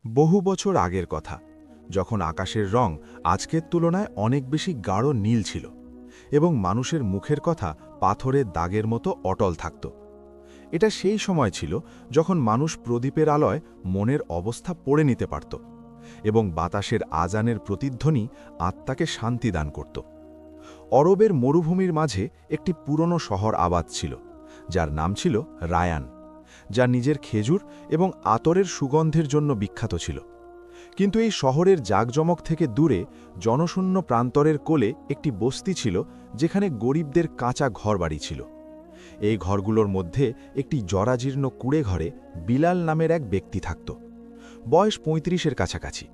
বহু বছর আগের কথা, যখন আকাশের রং আজকের তুলনায় অনেক বেশি গাঢ় নীল ছিল এবং মানুষের মুখের কথা পাথরের দাগের মতো অটল থাকত। এটা সেই সময় ছিল যখন মানুষ প্রদীপের আলোয় মনের অবস্থা পড়ে নিতে পারত এবং বাতাসের আজানের প্রতিধ্বনি আত্মাকে শান্তি দান করত। অরবের মরুভূমির মাঝে একটি পুরনো শহর আবাদ ছিল, যার নাম ছিল রায়ান, যা নিজের খেজুর এবং আতরের সুগন্ধের জন্য বিখ্যাত ছিল। কিন্তু এই শহরের জাঁকজমক থেকে দূরে জনশূন্য প্রান্তরের কোলে একটি বস্তি ছিল, যেখানে গরিবদের কাঁচা ঘরবাড়ি ছিল। এই ঘরগুলোর মধ্যে একটি জরাজীর্ণ কুঁড়ে ঘরে বিলাল নামের এক ব্যক্তি থাকত। বয়স ৩৫-এর কাছাকাছি,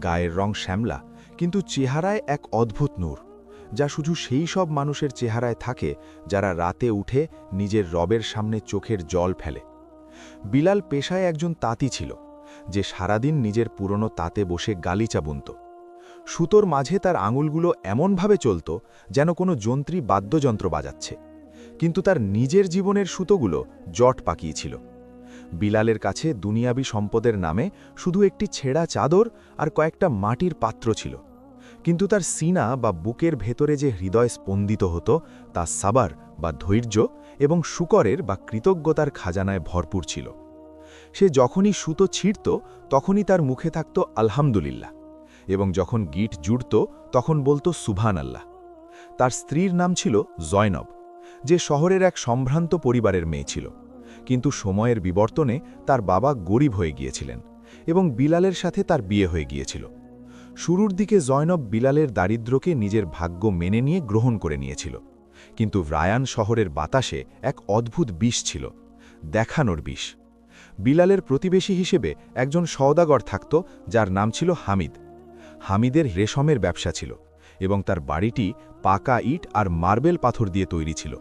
গায়ের রং শ্যামলা, কিন্তু চেহারায় এক অদ্ভুত নূর, যা শুধু সেই সব মানুষের চেহারায় থাকে যারা রাতে উঠে নিজের রবের সামনে চোখের জল ফেলে। বিলাল পেশায় একজন তাঁতি ছিল, যে সারাদিন নিজের পুরনো তাঁতে বসে গালিচা বুনত। সুতোর মাঝে তার আঙুলগুলো এমনভাবে চলত যেন কোনো যন্ত্রী বাদ্যযন্ত্র বাজাচ্ছে, কিন্তু তার নিজের জীবনের সুতোগুলো জট পাকিয়েছিল। বিলালের কাছে দুনিয়াবি সম্পদের নামে শুধু একটি ছেঁড়া চাদর আর কয়েকটা মাটির পাত্র ছিল, কিন্তু তার সিনা বা বুকের ভেতরে যে হৃদয় স্পন্দিত হতো তা সাবার বা ধৈর্য এবং শুকরের বা কৃতজ্ঞতার খাজানায় ভরপুর ছিল। সে যখনই সুতো ছিঁড়ত তখনই তার মুখে থাকত আলহামদুলিল্লাহ, এবং যখন গিট জুড়ত তখন বলতো সুবহান আল্লাহ। তার স্ত্রীর নাম ছিল জয়নব, যে শহরের এক সম্ভ্রান্ত পরিবারের মেয়ে ছিল, কিন্তু সময়ের বিবর্তনে তার বাবা গরিব হয়ে গিয়েছিলেন এবং বিলালের সাথে তার বিয়ে হয়ে গিয়েছিল। শুরুর দিকে জয়নব বিলালের দারিদ্র্যকে নিজের ভাগ্য মেনে নিয়ে গ্রহণ করে নিয়েছিল, কিন্তু রায়ান শহরের বাতাসে এক অদ্ভুত বিষ ছিল, দেখানোর বিষ। বিলালের প্রতিবেশী হিসেবে একজন সওদাগর থাকত, যার নাম ছিল হামিদ। হামিদের রেশমের ব্যবসা ছিল এবং তার বাড়িটি পাকা ইট আর মার্বেল পাথর দিয়ে তৈরি ছিল,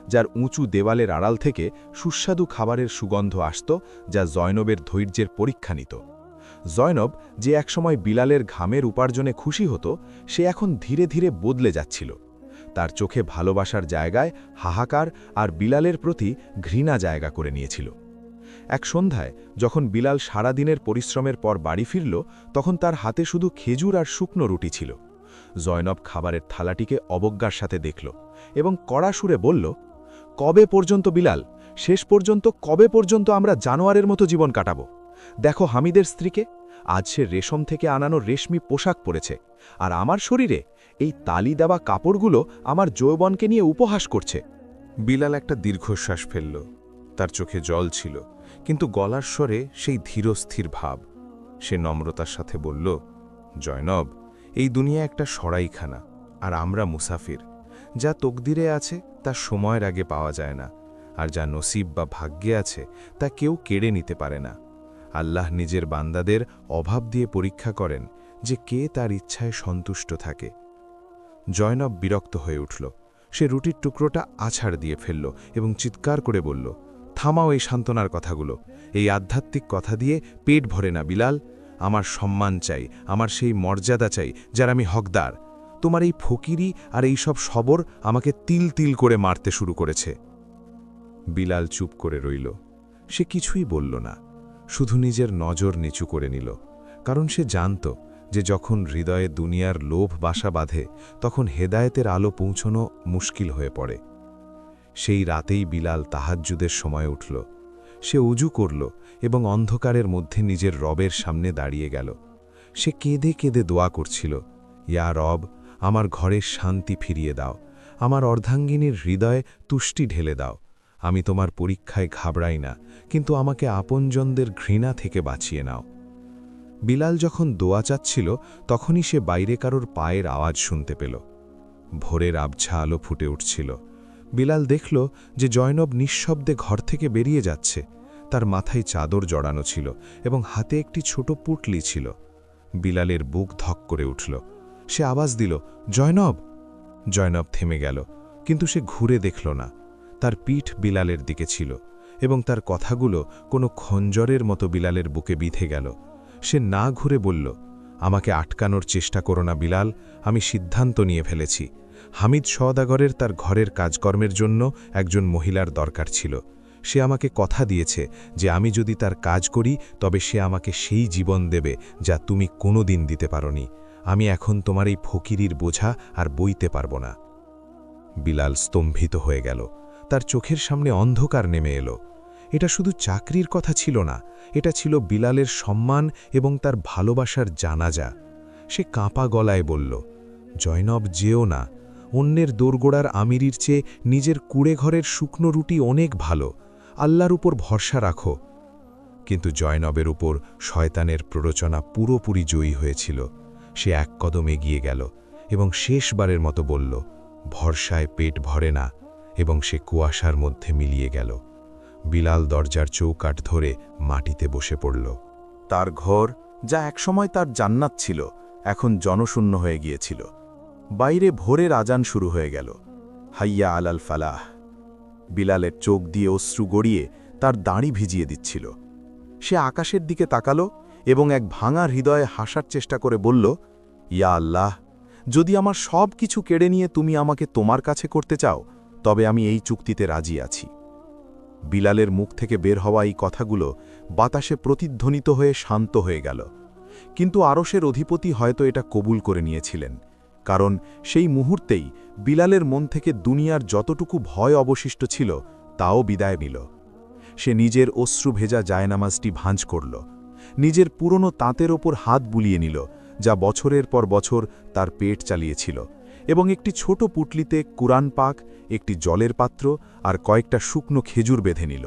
যার উঁচু দেওয়ালের আড়াল থেকে সুস্বাদু খাবারের সুগন্ধ আসত, যা জয়নবের ধৈর্যের পরীক্ষা নিত। জয়নব, যে একসময় বিলালের ঘামের উপার্জনে খুশি হতো, সে এখন ধীরে ধীরে বদলে যাচ্ছিল। তার চোখে ভালোবাসার জায়গায় হাহাকার আর বিলালের প্রতি ঘৃণা জায়গা করে নিয়েছিল। এক সন্ধ্যায় যখন বিলাল সারা দিনের পরিশ্রমের পর বাড়ি ফিরল, তখন তার হাতে শুধু খেজুর আর শুকনো রুটি ছিল। জয়নব খাবারের থালাটিকে অবজ্ঞার সাথে দেখল এবং কড়া সুরে বলল, কবে পর্যন্ত বিলাল, শেষ পর্যন্ত কবে পর্যন্ত আমরা জানোয়ারের মতো জীবন কাটাব? দেখো হামিদের স্ত্রীকে, আজ সে রেশম থেকে আনানো রেশমি পোশাক পরেছে, আর আমার শরীরে এই তালি দেওয়া কাপড়গুলো আমার যৌবনকে নিয়ে উপহাস করছে। বিলাল একটা দীর্ঘশ্বাস ফেলল। তার চোখে জল ছিল, কিন্তু গলার স্বরে সেই ধীরস্থির ভাব। সে নম্রতার সাথে বলল, জয়নব, এই দুনিয়া একটা সরাইখানা, আর আমরা মুসাফির। যা তকদিরে আছে তা সময়ের আগে পাওয়া যায় না, আর যা নসিব বা ভাগ্যে আছে তা কেউ কেড়ে নিতে পারে না। আল্লাহ নিজের বান্দাদের অভাব দিয়ে পরীক্ষা করেন যে কে তার ইচ্ছায় সন্তুষ্ট থাকে। জয়নব বিরক্ত হয়ে উঠল। সে রুটির টুকরোটা আছাড় দিয়ে ফেলল এবং চিৎকার করে বলল, থামাও এই সান্ত্বনার কথাগুলো। এই আধ্যাত্মিক কথা দিয়ে পেট ভরে না বিলাল। আমার সম্মান চাই, আমার সেই মর্যাদা চাই যার আমি হকদার। তোমার এই ফকিরি আর এই সব সবর আমাকে তিল তিল করে মারতে শুরু করেছে। বিলাল চুপ করে রইল। সে কিছুই বলল না, শুধু নিজের নজর নিচু করে নিল, কারণ সে জানত যে যখন হৃদয়ে দুনিয়ার লোভ বাসা বাঁধে তখন হেদায়েতের আলো পৌঁছনো মুশকিল হয়ে পড়ে। সেই রাতেই বিলাল তাহাজ্জুদের সময় উঠল। সে উজু করল এবং অন্ধকারের মধ্যে নিজের রবের সামনে দাঁড়িয়ে গেল। সে কেঁদে কেঁদে দোয়া করছিল, ইয়া রব, আমার ঘরের শান্তি ফিরিয়ে দাও, আমার অর্ধাঙ্গিনীর হৃদয়ে তুষ্টি ঢেলে দাও। আমি তোমার পরীক্ষায় ঘাবড়াই না, কিন্তু আমাকে আপনজনদের ঘৃণা থেকে বাঁচিয়ে নাও। বিলাল যখন দোয়া চাচ্ছিল তখনই সে বাইরে কারোর পায়ের আওয়াজ শুনতে পেল। ভোরের আবছা আলো ফুটে উঠছিল। বিলাল দেখল যে জয়নব নিঃশব্দে ঘর থেকে বেরিয়ে যাচ্ছে। তার মাথায় চাদর জড়ানো ছিল এবং হাতে একটি ছোট পুটলি ছিল। বিলালের বুক ধক করে উঠল। সে আওয়াজ দিল, জয়নব। জয়নব থেমে গেল, কিন্তু সে ঘুরে দেখল না। তার পিঠ বিলালের দিকে ছিল এবং তার কথাগুলো কোনো খঞ্জরের মতো বিলালের বুকে বিঁধে গেল। সে না ঘুরে বলল, আমাকে আটকানোর চেষ্টা করো না বিলাল, আমি সিদ্ধান্ত নিয়ে ফেলেছি। হামিদ সওদাগরের তার ঘরের কাজকর্মের জন্য একজন মহিলার দরকার ছিল। সে আমাকে কথা দিয়েছে যে আমি যদি তার কাজ করি তবে সে আমাকে সেই জীবন দেবে যা তুমি কোনোদিন দিতে পারোনি। আমি এখন তোমার এই ফকিরির বোঝা আর বইতে পারব না। বিলাল স্তম্ভিত হয়ে গেল। তার চোখের সামনে অন্ধকার নেমে এলো। এটা শুধু চাকরির কথা ছিল না, এটা ছিল বিলালের সম্মান এবং তার ভালোবাসার জানাজা। সে কাঁপা গলায় বলল, জয়নব, যেও না। অন্যের দোরগোড়ার আমিরির চেয়ে নিজের কুড়েঘরের শুকনো রুটি অনেক ভালো। আল্লাহর উপর ভরসা রাখো। কিন্তু জয়নবের উপর শয়তানের প্ররোচনা পুরোপুরি জয়ী হয়েছিল। সে এক কদম এগিয়ে গেল এবং শেষবারের মতো বলল, ভরসায় পেট ভরে না, এবং সে কুয়াশার মধ্যে মিলিয়ে গেল। বিলাল দরজার চৌকাঠ ধরে মাটিতে বসে পড়ল। তার ঘর, যা একসময় তার জান্নাত ছিল, এখন জনশূন্য হয়ে গিয়েছিল। বাইরে ভোরের আজান শুরু হয়ে গেল। হাইয়া আলাল ফালাহ। বিলালের চোখ দিয়ে অশ্রু গড়িয়ে তার দাড়ি ভিজিয়ে দিচ্ছিল। সে আকাশের দিকে তাকালো এবং এক ভাঙা হৃদয়ে হাসার চেষ্টা করে বলল, ইয়া আল্লাহ, যদি আমার সব কিছু কেড়ে নিয়ে তুমি আমাকে তোমার কাছে করতে চাও, তবে আমি এই চুক্তিতে রাজি আছি। বিলালের মুখ থেকে বের হওয়া এই কথাগুলো বাতাসে প্রতিধ্বনিত হয়ে শান্ত হয়ে গেল। কিন্তু আরশের অধিপতি হয়তো এটা কবুল করে নিয়েছিলেন, কারণ সেই মুহূর্তেই বিলালের মন থেকে দুনিয়ার যতটুকু ভয় অবশিষ্ট ছিল তাও বিদায় নিল। সে নিজের অশ্রু ভেজা জায়নামাজটি ভাঁজ করল, নিজের পুরনো তাঁতের ওপর হাত বুলিয়ে নিল, যা বছরের পর বছর তার পেট চালিয়েছিল, এবং একটি ছোট পুটলিতে কুরআন পাক, একটি জলের পাত্র আর কয়েকটা শুকনো খেজুর বেঁধে নিল।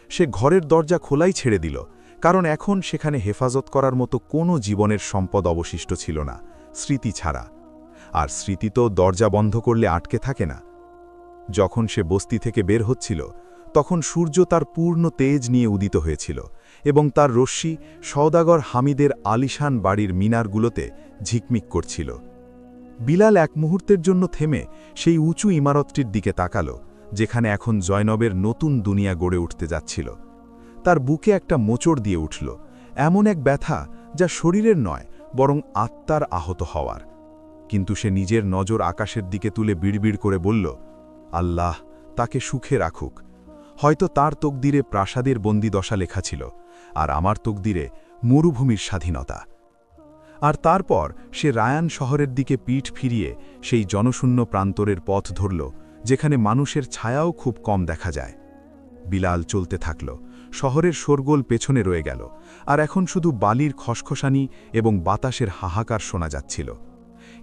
সে ঘরের দরজা খোলাই ছেড়ে দিল, কারণ এখন সেখানে হেফাজত করার মতো কোনো জীবনের সম্পদ অবশিষ্ট ছিল না, স্মৃতি ছাড়া। আর স্মৃতি তো দরজা বন্ধ করলে আটকে থাকে না। যখন সে বস্তি থেকে বের হচ্ছিল, তখন সূর্য তার পূর্ণ তেজ নিয়ে উদিত হয়েছিল, এবং তার রশ্মি সওদাগর হামিদের আলিশান বাড়ির মিনারগুলোতে ঝিকমিক করছিল। বিলাল এক মুহূর্তের জন্য থেমে সেই উঁচু ইমারতটির দিকে তাকালো, যেখানে এখন জয়নবের নতুন দুনিয়া গড়ে উঠতে যাচ্ছিল। তার বুকে একটা মোচড় দিয়ে উঠল, এমন এক ব্যথা যা শরীরের নয়, বরং আত্মার আহত হওয়ার। কিন্তু সে নিজের নজর আকাশের দিকে তুলে বিড়বিড় করে বলল, আল্লাহ তাকে সুখে রাখুক। হয়তো তার তকদিরে প্রাসাদের বন্দিদশা লেখা ছিল, আর আমার তকদিরে মরুভূমির স্বাধীনতা। আর তারপর সে রায়ান শহরের দিকে পিঠ ফিরিয়ে সেই জনশূন্য প্রান্তরের পথ ধরল, যেখানে মানুষের ছায়াও খুব কম দেখা যায়। বিলাল চলতে থাকল। শহরের শোরগোল পেছনে রয়ে গেল, আর এখন শুধু বালির খসখসানি এবং বাতাসের হাহাকার শোনা যাচ্ছিল।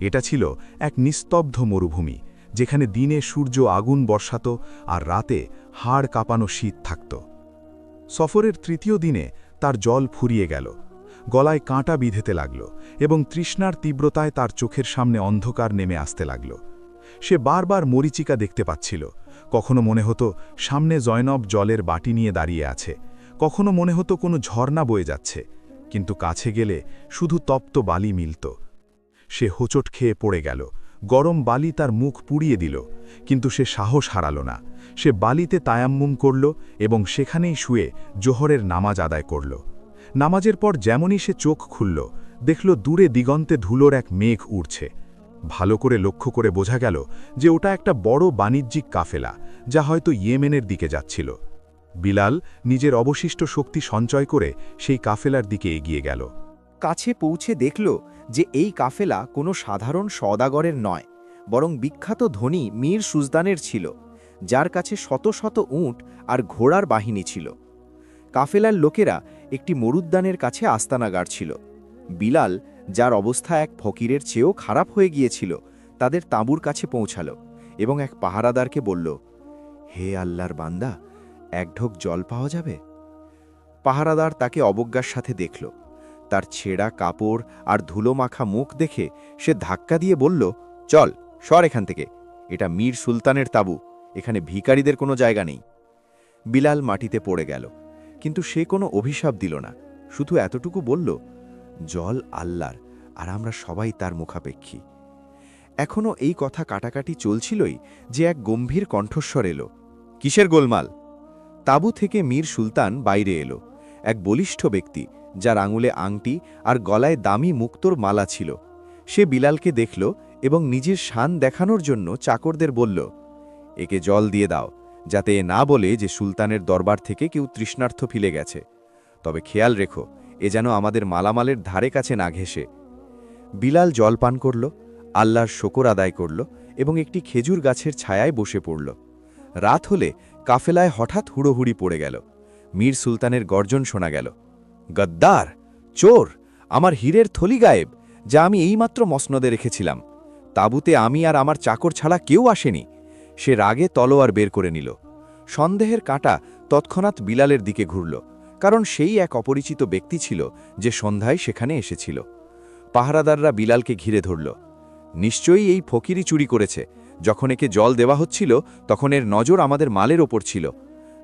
এটা ছিল এক নিস্তব্ধ মরুভূমি, যেখানে দিনে সূর্য আগুন বর্ষাত আর রাতে হাড় কাঁপানো শীত থাকত। সফরের তৃতীয় দিনে তার জল ফুরিয়ে গেল, গলায় কাঁটা বিঁধেতে লাগল, এবং তৃষ্ণার তীব্রতায় তার চোখের সামনে অন্ধকার নেমে আসতে লাগল। সে বারবার মরীচিকা দেখতে পাচ্ছিল। কখনো মনে হতো সামনে জয়নব জলের বাটি নিয়ে দাঁড়িয়ে আছে, কখনো মনে হতো কোনো ঝর্ণা বয়ে যাচ্ছে, কিন্তু কাছে গেলে শুধু তপ্ত বালি মিলত। সে হোঁচট খেয়ে পড়ে গেল। গরম বালি তার মুখ পুড়িয়ে দিল, কিন্তু সে সাহস হারাল না। সে বালিতে তায়াম্মুম করল এবং সেখানেই শুয়ে জোহরের নামাজ আদায় করল। নামাজের পর যেমনই সে চোখ খুলল, দেখল দূরে দিগন্তে ধুলোর এক মেঘ উড়ছে। ভালো করে লক্ষ্য করে বোঝা গেল যে ওটা একটা বড় বাণিজ্যিক কাফেলা, যা হয়তো ইয়েমেনের দিকে যাচ্ছিল। বিলাল নিজের অবশিষ্ট শক্তি সঞ্চয় করে সেই কাফেলার দিকে এগিয়ে গেল। কাছে পৌঁছে দেখল যে এই কাফেলা কোনো সাধারণ সওদাগরের নয়, বরং বিখ্যাত ধনী মীর সুজদানের ছিল, যার কাছে শত শত উট আর ঘোড়ার বাহিনী ছিল। কাফেলার লোকেরা একটি মরুদ্যানের কাছে আস্তানা গাড়ছিল। বিলাল, যার অবস্থা এক ফকিরের চেয়েও খারাপ হয়ে গিয়েছিল, তাদের তাঁবুর কাছে পৌঁছাল এবং এক পাহারাদারকে বলল, হে আল্লাহর বান্দা, এক ঢোক জল পাওয়া যাবে? পাহারাদার তাকে অবজ্ঞার সাথে দেখল। তার ছেঁড়া কাপড় আর ধুলো মাখা মুখ দেখে সে ধাক্কা দিয়ে বলল, চল, সর এখান থেকে। এটা মীর সুলতানের তাঁবু, এখানে ভিখারিদের কোনো জায়গা নেই। বিলাল মাটিতে পড়ে গেল, কিন্তু সে কোনো অভিশাপ দিল না, শুধু এতটুকু বলল, জল আল্লাহর, আর আমরা সবাই তার মুখাপেক্ষী। এখনও এই কথা কাটাকাটি চলছিলই যে এক গম্ভীর কণ্ঠস্বর এলো, কিসের গোলমাল? তাঁবু থেকে মীর সুলতান বাইরে এলো, এক বলিষ্ঠ ব্যক্তি, যার আঙুলে আংটি আর গলায় দামি মুক্তোর মালা ছিল। সে বিলালকে দেখল এবং নিজের শান দেখানোর জন্য চাকরদের বলল, একে জল দিয়ে দাও, যাতে এ না বলে যে সুলতানের দরবার থেকে কেউ তৃষ্ণার্থ ফিরে গেছে। তবে খেয়াল রেখো, এ যেন আমাদের মালামালের ধারে কাছে না ঘেঁষে। বিলাল জল পান করল, আল্লাহর শকর আদায় করল এবং একটি খেজুর গাছের ছায়ায় বসে পড়ল। রাত হলে কাফেলায় হঠাৎ হুড়োহুড়ি পড়ে গেল। মীর সুলতানের গর্জন শোনা গেল, গদ্দার, চোর, আমার হীরের থলি গায়েব, যা আমি এইমাত্র মসনদে রেখেছিলাম। তাঁবুতে আমি আর আমার চাকর ছাড়া কেউ আসেনি। সে রাগে তলোয়ার বের করে নিল। সন্দেহের কাঁটা তৎক্ষণাৎ বিলালের দিকে ঘুরল, কারণ সেই এক অপরিচিত ব্যক্তি ছিল যে সন্ধ্যায় সেখানে এসেছিল। পাহারাদাররা বিলালকে ঘিরে ধরল। নিশ্চয়ই এই ফকিরি চুরি করেছে। যখন একে জল দেওয়া হচ্ছিল তখন এর নজর আমাদের মালের ওপর ছিল।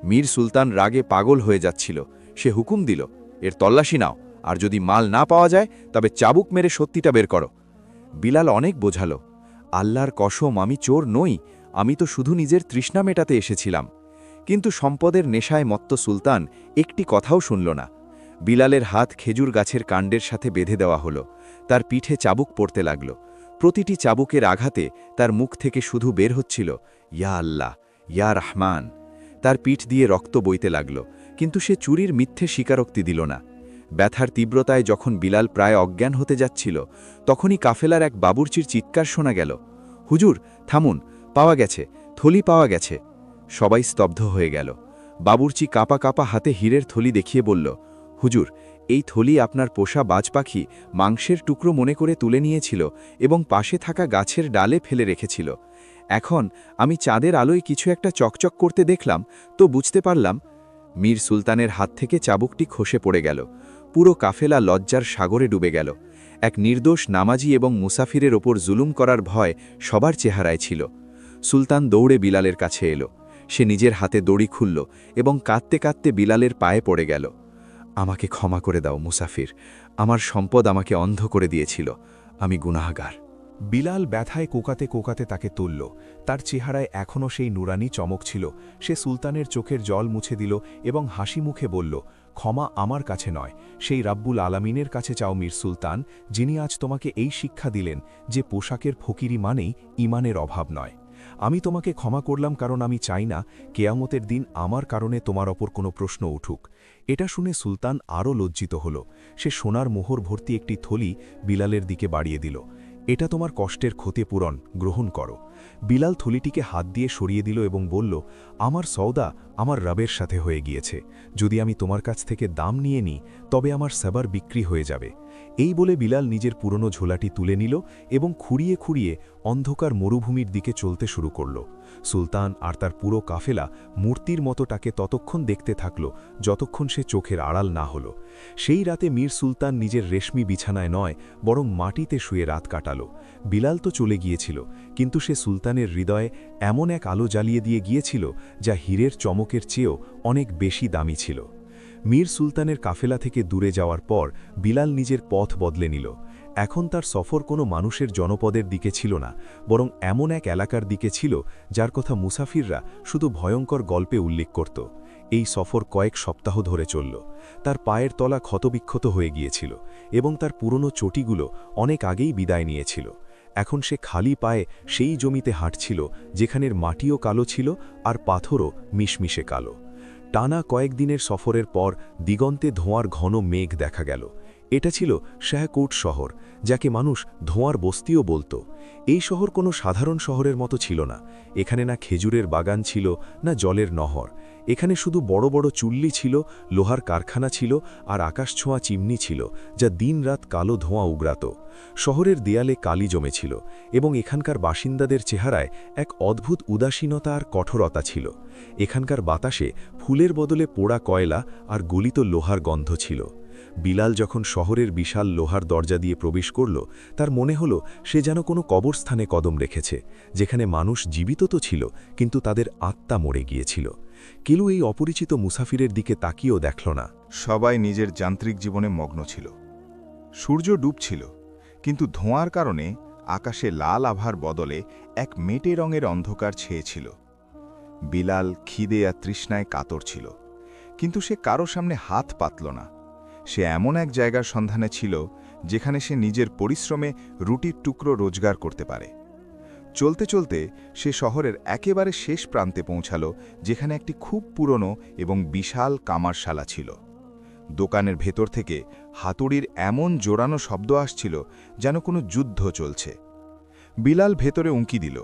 মীর সুলতান রাগে পাগল হয়ে যাচ্ছিল। সে হুকুম দিল, এর তল্লাশি নাও, আর যদি মাল না পাওয়া যায় তবে চাবুক মেরে সত্যিটা বের করো। বিলাল অনেক বোঝালো, আল্লাহর কসম, আমি চোর নই, আমি তো শুধু নিজের তৃষ্ণা মেটাতে এসেছিলাম। কিন্তু সম্পদের নেশায় মত্ত সুলতান একটি কথাও শুনল না। বিলালের হাত খেজুর গাছের কাণ্ডের সাথে বেঁধে দেওয়া হলো। তার পিঠে চাবুক পড়তে লাগল। প্রতিটি চাবুকের আঘাতে তার মুখ থেকে শুধু বের হচ্ছিল, ইয়া আল্লাহ, ইয়া রহমান। তার পিঠ দিয়ে রক্ত বইতে লাগল, কিন্তু সে চুরির মিথ্যে স্বীকারোক্তি দিল না। ব্যথার তীব্রতায় যখন বিলাল প্রায় অজ্ঞান হতে যাচ্ছিল, তখনই কাফেলার এক বাবুর্চির চিৎকার শোনা গেল, হুজুর থামুন, পাওয়া গেছে, থলি পাওয়া গেছে। সবাই স্তব্ধ হয়ে গেল। বাবুর্চি কাঁপা কাঁপা হাতে হীরের থলি দেখিয়ে বলল, হুজুর, এই থলি আপনার পোষা বাজ পাখি মাংসের টুকরো মনে করে তুলে নিয়েছিল এবং পাশে থাকা গাছের ডালে ফেলে রেখেছিল। এখন আমি চাঁদের আলোয় কিছু একটা চকচক করতে দেখলাম তো বুঝতে পারলাম। মীর সুলতানের হাত থেকে চাবুকটি খসে পড়ে গেল। পুরো কাফেলা লজ্জার সাগরে ডুবে গেল। এক নির্দোষ নামাজি এবং মুসাফিরের ওপর জুলুম করার ভয় সবার চেহারায় ছিল। সুলতান দৌড়ে বিলালের কাছে এলো। সে নিজের হাতে দড়ি খুলল এবং কাঁদতে কাঁদতে বিলালের পায়ে পড়ে গেল। আমাকে ক্ষমা করে দাও মুসাফির, আমার সম্পদ আমাকে অন্ধ করে দিয়েছিল, আমি গুনাহগার। বিলাল ব্যথায় কোকাতে কোকাতে তাকে তুলল। তার চেহারায় এখনও সেই নুরানি চমক ছিল। সে সুলতানের চোখের জল মুছে দিল এবং হাসি মুখে বলল, ক্ষমা আমার কাছে নয়, সেই রাব্বুল আলামিনের কাছে চাও মীর সুলতান, যিনি আজ তোমাকে এই শিক্ষা দিলেন যে পোশাকের ফকিরি মানেই ঈমানের অভাব নয়। আমি তোমাকে ক্ষমা করলাম কারণ আমি চাই না কেয়ামতের দিন আমার কারণে তোমার ওপর কোনো প্রশ্ন উঠুক। এটা শুনে সুলতান আরও লজ্জিত হল। সে সোনার মোহর ভর্তি একটি থলি বিলালের দিকে বাড়িয়ে দিল। এটা তোমার কষ্টের ক্ষতিপূরণ, গ্রহণ করো। বিলাল থলিটিকে হাত দিয়ে সরিয়ে দিল এবং বলল, আমার সওদা আমার রবের সাথে হয়ে গিয়েছে। যদি আমি তোমার কাছ থেকে দাম নিয়ে নিই তবে আমার সাবার বিক্রি হয়ে যাবে। এই বলে বিলাল নিজের পুরনো ঝোলাটি তুলে নিল এবং খুঁড়িয়ে খুঁড়িয়ে অন্ধকার মরুভূমির দিকে চলতে শুরু করল। সুলতান আর তার পুরো কাফেলা মূর্তির মতো তাকে ততক্ষণ দেখতে থাকল যতক্ষণ সে চোখের আড়াল না হল। সেই রাতে মীর সুলতান নিজের রেশমি বিছানায় নয় বরং মাটিতে শুয়ে রাত কাটাল। বিলাল তো চলে গিয়েছিল, কিন্তু সে সুলতানের হৃদয়ে এমন এক আলো জ্বালিয়ে দিয়ে গিয়েছিল যা হীরের চমকের চেয়েও অনেক বেশি দামি ছিল। মীর সুলতানের কাফেলা থেকে দূরে যাওয়ার পর বিলাল নিজের পথ বদলে নিল। এখন তার সফর কোনো মানুষের জনপদের দিকে ছিল না, বরং এমন এক এলাকার দিকে ছিল যার কথা মুসাফিররা শুধু ভয়ঙ্কর গল্পে উল্লেখ করত। এই সফর কয়েক সপ্তাহ ধরে চলল। তার পায়ের তলা ক্ষতবিক্ষত হয়ে গিয়েছিল এবং তার পুরনো চটিগুলো অনেক আগেই বিদায় নিয়েছিল। এখন সে খালি পায়ে সেই জমিতে হাঁটছিল যেখানের মাটিও কালো ছিল আর পাথরও মিশমিশে কালো। টানা কয়েকদিনের সফরের পর দিগন্তে ধোঁয়ার ঘন মেঘ দেখা গেল। এটা ছিল শাহকোট শহর, যাকে মানুষ ধোঁয়ার বস্তিও বলত। এই শহর কোনো সাধারণ শহরের মতো ছিল না। এখানে না খেজুরের বাগান ছিল, না জলের নহর। এখানে শুধু বড় বড় চুল্লি ছিল, লোহার কারখানা ছিল আর আকাশছোঁয়া চিমনি ছিল, যা দিনরাত কালো ধোঁয়া উগড়াত। শহরের দেয়ালে কালি জমেছিল এবং এখানকার বাসিন্দাদের চেহারায় এক অদ্ভুত উদাসীনতা আর কঠোরতা ছিল। এখানকার বাতাসে ফুলের বদলে পোড়া কয়লা আর গলিত লোহার গন্ধ ছিল। বিলাল যখন শহরের বিশাল লোহার দরজা দিয়ে প্রবেশ করল, তার মনে হল সে যেন কোনো কবরস্থানে কদম রেখেছে, যেখানে মানুষ জীবিত তো ছিল কিন্তু তাদের আত্মা মরে গিয়েছিল। কেউ এই অপরিচিত মুসাফিরের দিকে তাকিয়েও দেখল না। সবাই নিজের যান্ত্রিক জীবনে মগ্ন ছিল। সূর্য ডুবছিল, কিন্তু ধোঁয়ার কারণে আকাশে লাল আভার বদলে এক মেটে রঙের অন্ধকার ছেয়েছিল। বিলাল খিদে আর তৃষ্ণায় কাতর ছিল, কিন্তু সে কারো সামনে হাত পাতল না। সে এমন এক জায়গার সন্ধানে ছিল যেখানে সে নিজের পরিশ্রমে রুটির টুকরো রোজগার করতে পারে। চলতে চলতে সে শহরের একেবারে শেষ প্রান্তে পৌঁছালো, যেখানে একটি খুব পুরনো এবং বিশাল কামারশালা ছিল। দোকানের ভেতর থেকে হাতুড়ির এমন জোরানো শব্দ আসছিল যেন কোনো যুদ্ধ চলছে। বিলাল ভেতরে উঁকি দিল।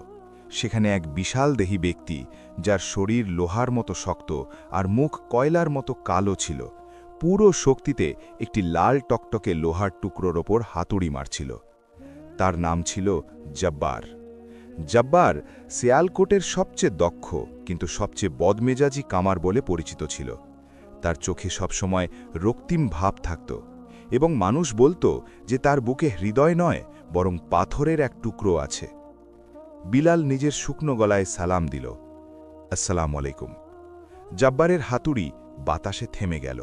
সেখানে এক বিশাল দেহী ব্যক্তি, যার শরীর লোহার মতো শক্ত আর মুখ কয়লার মতো কালো ছিল, পুরো শক্তিতে একটি লাল টকটকে লোহার টুকরোর ওপর হাতুড়ি মারছিল। তার নাম ছিল জব্বার। জব্বার সিয়ালকোটের সবচেয়ে দক্ষ কিন্তু সবচেয়ে বদমেজাজি কামার বলে পরিচিত ছিল। তার চোখে সবসময় রক্তিম ভাব থাকত এবং মানুষ বলতো যে তার বুকে হৃদয় নয় বরং পাথরের এক টুকরো আছে। বিলাল নিজের শুকনো গলায় সালাম দিল, আসসালামু আলাইকুম। জব্বারের হাতুড়ি বাতাসে থেমে গেল।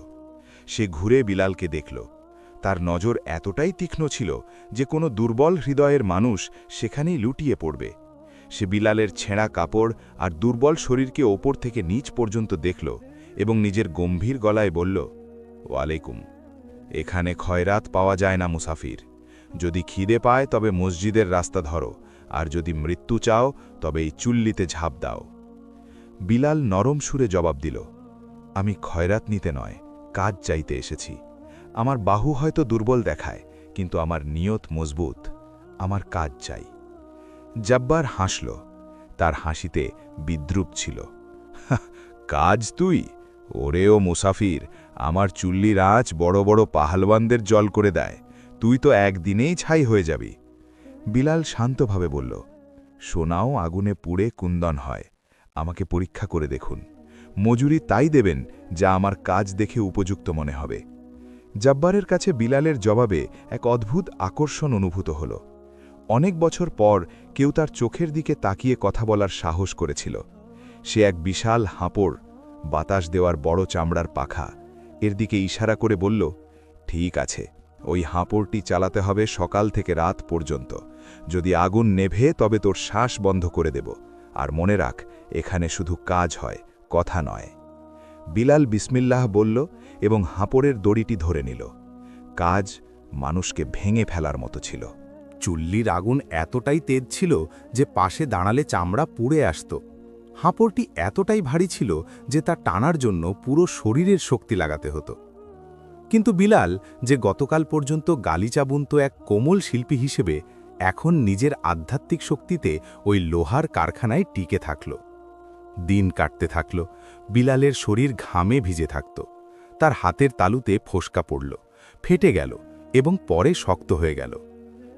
সে ঘুরে বিলালকে দেখল। তার নজর এতটাই তীক্ষ্ণ ছিল যে কোনো দুর্বল হৃদয়ের মানুষ সেখানেই লুটিয়ে পড়বে। সে বিলালের ছেঁড়া কাপড় আর দুর্বল শরীরকে ওপর থেকে নিচ পর্যন্ত দেখল এবং নিজের গম্ভীর গলায় বলল, ওয়ালাইকুম। এখানে খয়রাত পাওয়া যায় না মুসাফির। যদি খিদে পায় তবে মসজিদের রাস্তা ধরো, আর যদি মৃত্যু চাও তবে এই চুল্লিতে ঝাঁপ দাও। বিলাল নরম সুরে জবাব দিল, আমি খয়রাত নিতে নয়, কাজ চাইতে এসেছি। আমার বাহু হয়তো দুর্বল দেখায়, কিন্তু আমার নিয়ত মজবুত। আমার কাজ চাই। জব্বার হাসল। তার হাসিতে বিদ্রুপ ছিল। কাজ তুই? ওরেও মুসাফির, আমার চুল্লির আঁচ বড় বড় পাহালওয়ানদের জল করে দেয়। তুই তো একদিনেই ছাই হয়ে যাবি। বিলাল শান্তভাবে বলল, সোনাও আগুনে পুড়ে কুন্দন হয়। আমাকে পরীক্ষা করে দেখুন। মজুরি তাই দেবেন যা আমার কাজ দেখে উপযুক্ত মনে হবে। জব্বারের কাছে বিলালের জবাবে এক অদ্ভুত আকর্ষণ অনুভূত হল। অনেক বছর পর কেউ তার চোখের দিকে তাকিয়ে কথা বলার সাহস করেছিল। সে এক বিশাল হাঁপড়, বাতাস দেওয়ার বড় চামড়ার পাখা, এর দিকে ইশারা করে বলল, ঠিক আছে, ওই হাঁপড়টি চালাতে হবে সকাল থেকে রাত পর্যন্ত। যদি আগুন নেভে তবে তোর শ্বাস বন্ধ করে দেব। আর মনে রাখ, এখানে শুধু কাজ হয়, কথা নয়। বিলাল বিসমিল্লাহ বলল এবং হাঁপড়ের দড়িটি ধরে নিল। কাজ মানুষকে ভেঙে ফেলার মতো ছিল। চুল্লির আগুন এতটাই তেজ ছিল যে পাশে দাঁড়ালে চামড়া পুড়ে আসত। হাঁপড়টি এতটাই ভারী ছিল যে তা টানার জন্য পুরো শরীরের শক্তি লাগাতে হতো। কিন্তু বিলাল, যে গতকাল পর্যন্ত গালিচা বুনত এক কোমল শিল্পী হিসেবে, এখন নিজের আধ্যাত্মিক শক্তিতে ওই লোহার কারখানায় টিকে থাকল। দিন কাটতে থাকল। বিলালের শরীর ঘামে ভিজে থাকত। তার হাতের তালুতে ফোসকা পড়ল, ফেটে গেল এবং পরে শক্ত হয়ে গেল।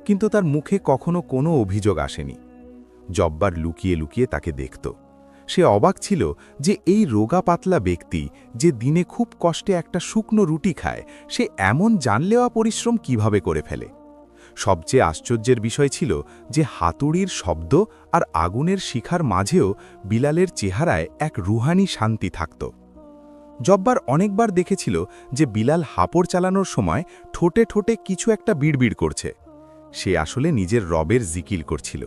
কিন্তু তার মুখে কখনো কোনো অভিযোগ আসেনি। জব্বার লুকিয়ে লুকিয়ে তাকে দেখত। সে অবাক ছিল যে এই রোগা পাতলা ব্যক্তি, যে দিনে খুব কষ্টে একটা শুকনো রুটি খায়, সে এমন জানলেওয়া পরিশ্রম কিভাবে করে ফেলে। সবচেয়ে আশ্চর্যের বিষয় ছিল যে হাতুড়ির শব্দ আর আগুনের শিখার মাঝেও বিলালের চেহারায় এক রুহানি শান্তি থাকত। জব্বার অনেকবার দেখেছিল যে বিলাল হাঁপড় চালানোর সময় ঠোঁটে ঠোঁটে কিছু একটা বিড়বিড় করছে। সে আসলে নিজের রবের জিকির করছিল।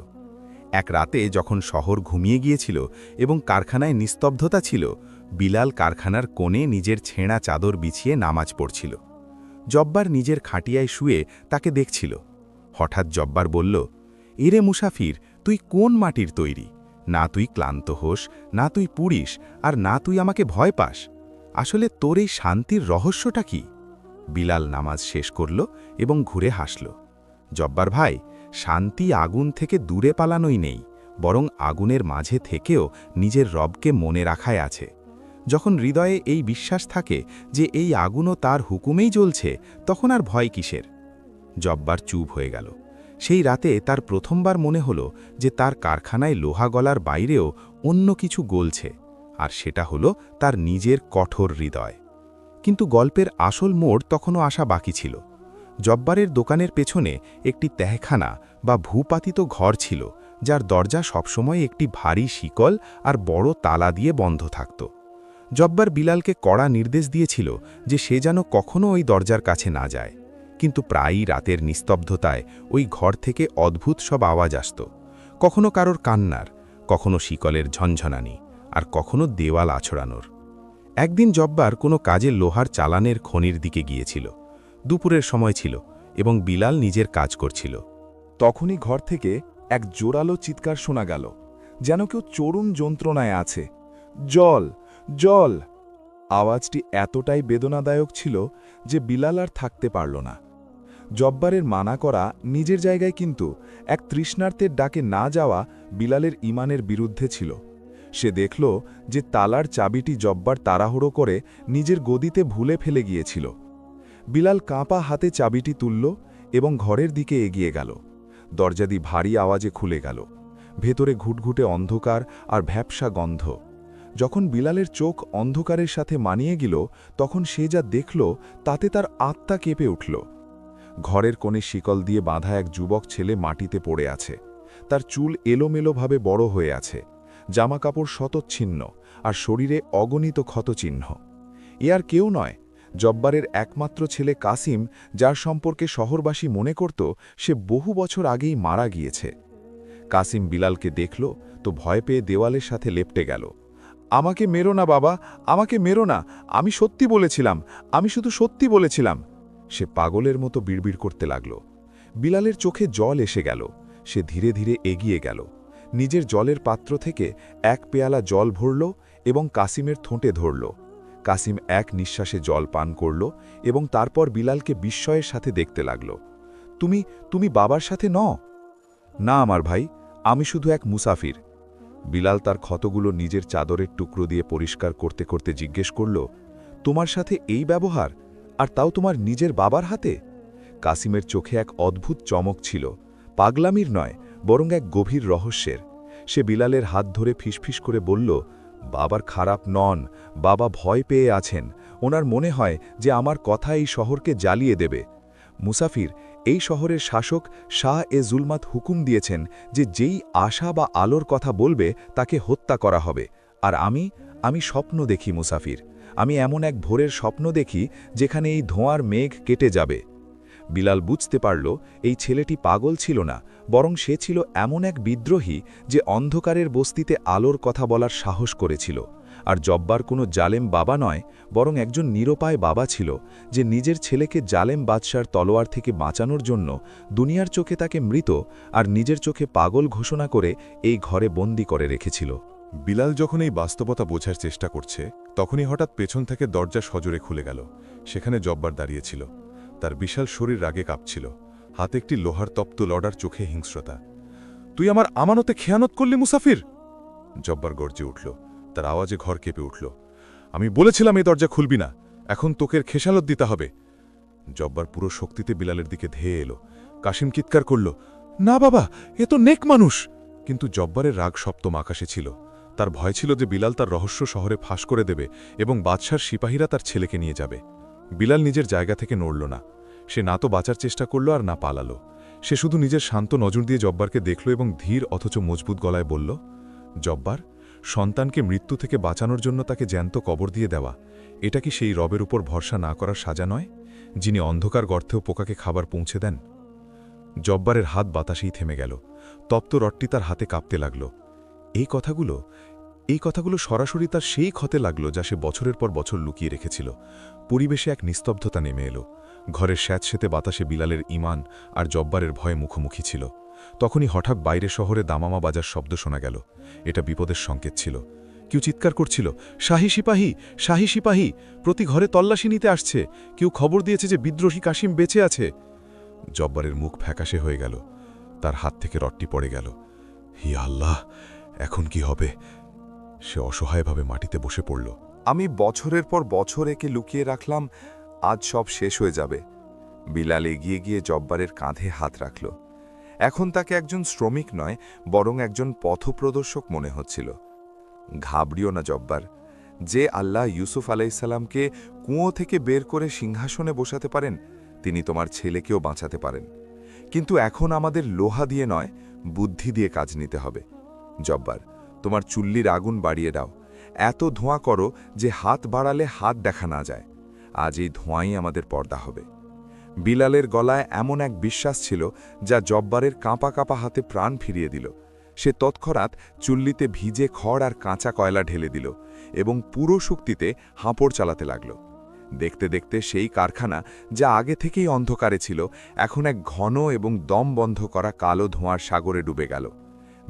এক রাতে যখন শহর ঘুমিয়ে গিয়েছিল এবং কারখানায় নিস্তব্ধতা ছিল, বিলাল কারখানার কোণে নিজের ছেঁড়া চাদর বিছিয়ে নামাজ পড়ছিল। জব্বার নিজের খাটিয়ায় শুয়ে তাকে দেখছিল। হঠাৎ জব্বার বলল, এরে মুসাফির, তুই কোন মাটির তৈরি? না তুই ক্লান্ত হোস, না তুই পুড়িস, আর না তুই আমাকে ভয় পাস। আসলে তোর এই শান্তির রহস্যটা কি? বিলাল নামাজ শেষ করল এবং ঘুরে হাসল। জব্বার ভাই, শান্তি আগুন থেকে দূরে পালানোই নেই, বরং আগুনের মাঝে থেকেও নিজের রবকে মনে রাখায় আছে। যখন হৃদয়ে এই বিশ্বাস থাকে যে এই আগুনও তার হুকুমেই জ্বলছে, তখন আর ভয় কিসের? জব্বার চুপ হয়ে গেল। সেই রাতে তার প্রথমবার মনে হলো যে তার কারখানায় লোহা গলার বাইরেও অন্য কিছু গলছে, আর সেটা হলো তার নিজের কঠোর হৃদয়। কিন্তু গল্পের আসল মোড় তখনও আসা বাকি ছিল। জব্বারের দোকানের পেছনে একটি তেহখানা বা ভূপাতিত ঘর ছিল, যার দরজা সবসময় একটি ভারী শিকল আর বড় তালা দিয়ে বন্ধ থাকত। জব্বার বিলালকে কড়া নির্দেশ দিয়েছিল যে সে যেন কখনো ওই দরজার কাছে না যায়। কিন্তু প্রায়ই রাতের নিস্তব্ধতায় ওই ঘর থেকে অদ্ভুত সব আওয়াজ আসত, কখনো কারোর কান্নার, কখনো শিকলের ঝনঝনানি, আর কখনো দেওয়াল আছড়ানোর। একদিন জব্বার কোনো কাজে লোহার চালানের খনির দিকে গিয়েছিল। দুপুরের সময় ছিল এবং বিলাল নিজের কাজ করছিল। তখনই ঘর থেকে এক জোরালো চিৎকার শোনা গেল, যেন কেউ চরম যন্ত্রণায় আছে। জল, জল! আওয়াজটি এতটাই বেদনাদায়ক ছিল যে বিলাল আর থাকতে পারল না। জব্বারের মানা করা নিজের জায়গায়, কিন্তু এক তৃষ্ণার্তের ডাকে না যাওয়া বিলালের ঈমানের বিরুদ্ধে ছিল। সে দেখল যে তালার চাবিটি জব্বার তাড়াহুড়ো করে নিজের গদিতে ভুলে ফেলে গিয়েছিল। বিলাল কাঁপা হাতে চাবিটি তুলল এবং ঘরের দিকে এগিয়ে গেল। দরজাটি ভারী আওয়াজে খুলে গেল। ভেতরে ঘুটঘুটে অন্ধকার আর ভ্যাপসা গন্ধ। যখন বিলালের চোখ অন্ধকারের সাথে মানিয়ে গেল, তখন সে যা দেখল তাতে তার আত্মা কেঁপে উঠল। ঘরের কোণে শিকল দিয়ে বাঁধা এক যুবক ছেলে মাটিতে পড়ে আছে। তার চুল এলোমেলোভাবে বড় হয়ে আছে, জামাকাপড় শতচ্ছিন্ন, আর শরীরে অগণিত ক্ষতচিহ্ন। এ আর কেউ নয়, জব্বারের একমাত্র ছেলে কাসিম, যার সম্পর্কে শহরবাসী মনে করত সে বহু বছর আগেই মারা গিয়েছে। কাসিম বিলালকে দেখল তো ভয় পেয়ে দেওয়ালের সাথে লেপটে গেল। আমাকে মেরো না বাবা, আমাকে মেরো না, আমি সত্যি বলেছিলাম, আমি শুধু সত্যি বলেছিলাম। সে পাগলের মতো বিড়বিড় করতে লাগল। বিলালের চোখে জল এসে গেল। সে ধীরে ধীরে এগিয়ে গেল, নিজের জলের পাত্র থেকে এক পেয়ালা জল ভরল এবং কাসিমের ঠোঁটে ধরল। কাসিম এক নিঃশ্বাসে জল পান করল এবং তারপর বিলালকে বিস্ময়ের সাথে দেখতে লাগল। তুমি বাবার সাথে ন? না আমার ভাই, আমি শুধু এক মুসাফির। বিলাল তার ক্ষতগুলো নিজের চাদরের টুকরো দিয়ে পরিষ্কার করতে করতে জিজ্ঞেস করল, তোমার সাথে এই ব্যবহার, আর তাও তোমার নিজের বাবার হাতে? কাসিমের চোখে এক অদ্ভুত চমক ছিল, পাগলামির নয়, বরং এক গভীর রহস্যের। সে বিলালের হাত ধরে ফিসফিস করে বলল, বাবার খারাপ নন, বাবা ভয় পেয়ে আছেন। ওনার মনে হয় যে আমার কথা এই শহরকে জ্বালিয়ে দেবে। মুসাফির, এই শহরের শাসক শাহ এ জুলমাত হুকুম দিয়েছেন যে যেই আশা বা আলোর কথা বলবে তাকে হত্যা করা হবে। আর আমি স্বপ্ন দেখি মুসাফির, আমি এমন এক ভোরের স্বপ্ন দেখি যেখানে এই ধোঁয়ার মেঘ কেটে যাবে। বিলাল বুঝতে পারল এই ছেলেটি পাগল ছিল না, বরং সে ছিল এমন এক বিদ্রোহী যে অন্ধকারের বস্তিতে আলোর কথা বলার সাহস করেছিল। আর জব্বার কোনো জালেম বাবা নয়, বরং একজন নিরুপায় বাবা ছিল, যে নিজের ছেলেকে জালেম বাদশার তলোয়ার থেকে বাঁচানোর জন্য দুনিয়ার চোখে তাকে মৃত আর নিজের চোখে পাগল ঘোষণা করে এই ঘরে বন্দী করে রেখেছিল। বিলাল যখন এই বাস্তবতা বোঝার চেষ্টা করছে, তখনই হঠাৎ পেছন থেকে দরজা সজোরে খুলে গেল। সেখানে জব্বার দাঁড়িয়েছিল। তার বিশাল শরীর রাগে কাঁপছিল, হাতে একটি লোহার তপ্ত লড়ার, চোখে হিংস্রতা। তুই আমার আমানতে খেয়ানত করলি মুসাফির! জব্বার গর্জে উঠল, তার আওয়াজে ঘর কেঁপে উঠল। আমি বলেছিলাম এই দরজা খুলবি না, এখন তোকের খেসালত দিতে হবে। জব্বার পুরো শক্তিতে বিলালের দিকে ধেয়ে এলো। কাসিম চিৎকার করল, না বাবা, এ তো নেক মানুষ! কিন্তু জব্বারের রাগ সপ্তম আকাশে ছিল। তার ভয় ছিল যে বিলাল তার রহস্য শহরে ফাঁস করে দেবে এবং বাদশার সিপাহীরা তার ছেলেকে নিয়ে যাবে। বিলাল নিজের জায়গা থেকে নড়ল না। সে না তো বাঁচার চেষ্টা করল আর না পালালো। সে শুধু নিজের শান্ত নজর দিয়ে জব্বারকে দেখল এবং ধীর অথচ মজবুত গলায় বলল, জব্বার, সন্তানকে মৃত্যু থেকে বাঁচানোর জন্য তাকে জ্যান্ত কবর দিয়ে দেওয়া, এটা কি সেই রবের উপর ভরসা না করার সাজা নয়, যিনি অন্ধকার গর্তেও পোকাকে খাবার পৌঁছে দেন? জব্বারের হাত বাতাসেই থেমে গেল। তপ্ত রডটি তার হাতে কাঁপতে লাগল। এই কথাগুলো সরাসরি তার সেই ক্ষতে লাগল যা সে বছরের পর বছর লুকিয়ে রেখেছিল। পরিবেশে এক নিস্তব্ধতা নেমে এলো। ঘরের স্যাঁতসেঁতে বাতাসে বিলালের ঈমান আর জব্বারের ভয়ে মুখোমুখি ছিল। তখনই হঠাৎ বাইরে শহরে দামামা বাজার শব্দ শোনা গেল। এটা বিপদের সংকেত ছিল। কেউ চিৎকার করছিল, শাহী সিপাহী, শাহী সিপাহী, প্রতি ঘরে তল্লাশি নিতে আসছে। কেউ খবর দিয়েছে যে বিদ্রোহী কাসিম বেঁচে আছে। জব্বারের মুখ ফ্যাকাশে হয়ে গেল। তার হাত থেকে রডটি পড়ে গেল। হি আল্লাহ, এখন কি হবে? সে অসহায়ভাবে মাটিতে বসে পড়ল। আমি বছরের পর বছর একে লুকিয়ে রাখলাম, আজ সব শেষ হয়ে যাবে। বিলাল এগিয়ে গিয়ে জব্বারের কাঁধে হাত রাখল। এখন তাকে একজন শ্রমিক নয়, বরং একজন পথপ্রদর্শক মনে হচ্ছিল। ঘাবড়িও না জব্বার, যে আল্লাহ ইউসুফ আলাইসাল্লামকে কুঁয়ো থেকে বের করে সিংহাসনে বসাতে পারেন, তিনি তোমার ছেলেকেও বাঁচাতে পারেন। কিন্তু এখন আমাদের লোহা দিয়ে নয়, বুদ্ধি দিয়ে কাজ নিতে হবে। জব্বার, তোমার চুল্লির আগুন বাড়িয়ে দাও, এত ধোঁয়া করো যে হাত বাড়ালে হাত দেখা না যায়। আজ এই ধোঁয়াই আমাদের পর্দা হবে। বিলালের গলায় এমন এক বিশ্বাস ছিল যা জব্বারের কাঁপা কাঁপা হাতে প্রাণ ফিরিয়ে দিল। সে তৎক্ষণাৎ চুল্লিতে ভিজে খড় আর কাঁচা কয়লা ঢেলে দিল এবং পুরো শক্তিতে হাঁপড় চালাতে লাগল। দেখতে দেখতে সেই কারখানা, যা আগে থেকেই অন্ধকারে ছিল, এখন এক ঘন এবং দম বন্ধ করা কালো ধোঁয়ার সাগরে ডুবে গেল।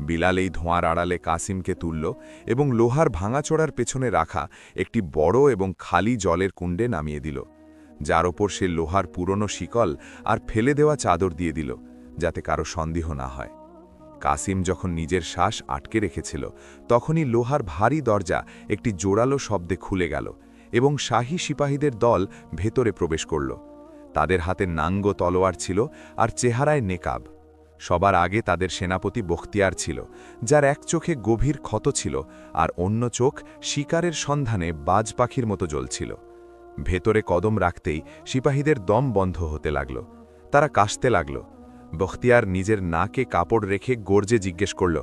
বিলাল এই ধোঁয়ার আড়ালে কাসিমকে তুলল এবং লোহার ভাঙাচোড়ার পেছনে রাখা একটি বড় এবং খালি জলের কুণ্ডে নামিয়ে দিল, যার ওপর সে লোহার পুরনো শিকল আর ফেলে দেওয়া চাদর দিয়ে দিল, যাতে কারো সন্দেহ না হয়। কাসিম যখন নিজের শ্বাস আটকে রেখেছিল, তখনই লোহার ভারী দরজা একটি জোরালো শব্দে খুলে গেল এবং শাহী সিপাহীদের দল ভেতরে প্রবেশ করল। তাদের হাতে নাঙ্গ তলোয়ার ছিল আর চেহারায় নেকাব। সবার আগে তাদের সেনাপতি বখতিয়ার ছিল, যার এক চোখে গভীর ক্ষত ছিল আর অন্য চোখ শিকারের সন্ধানে বাজ পাখির মতো জ্বলছিল। ভেতরে কদম রাখতেই সিপাহীদের দম বন্ধ হতে লাগল। তারা কাশতে লাগল। বখতিয়ার নিজের নাকে কাপড় রেখে গর্জে জিজ্ঞেস করল,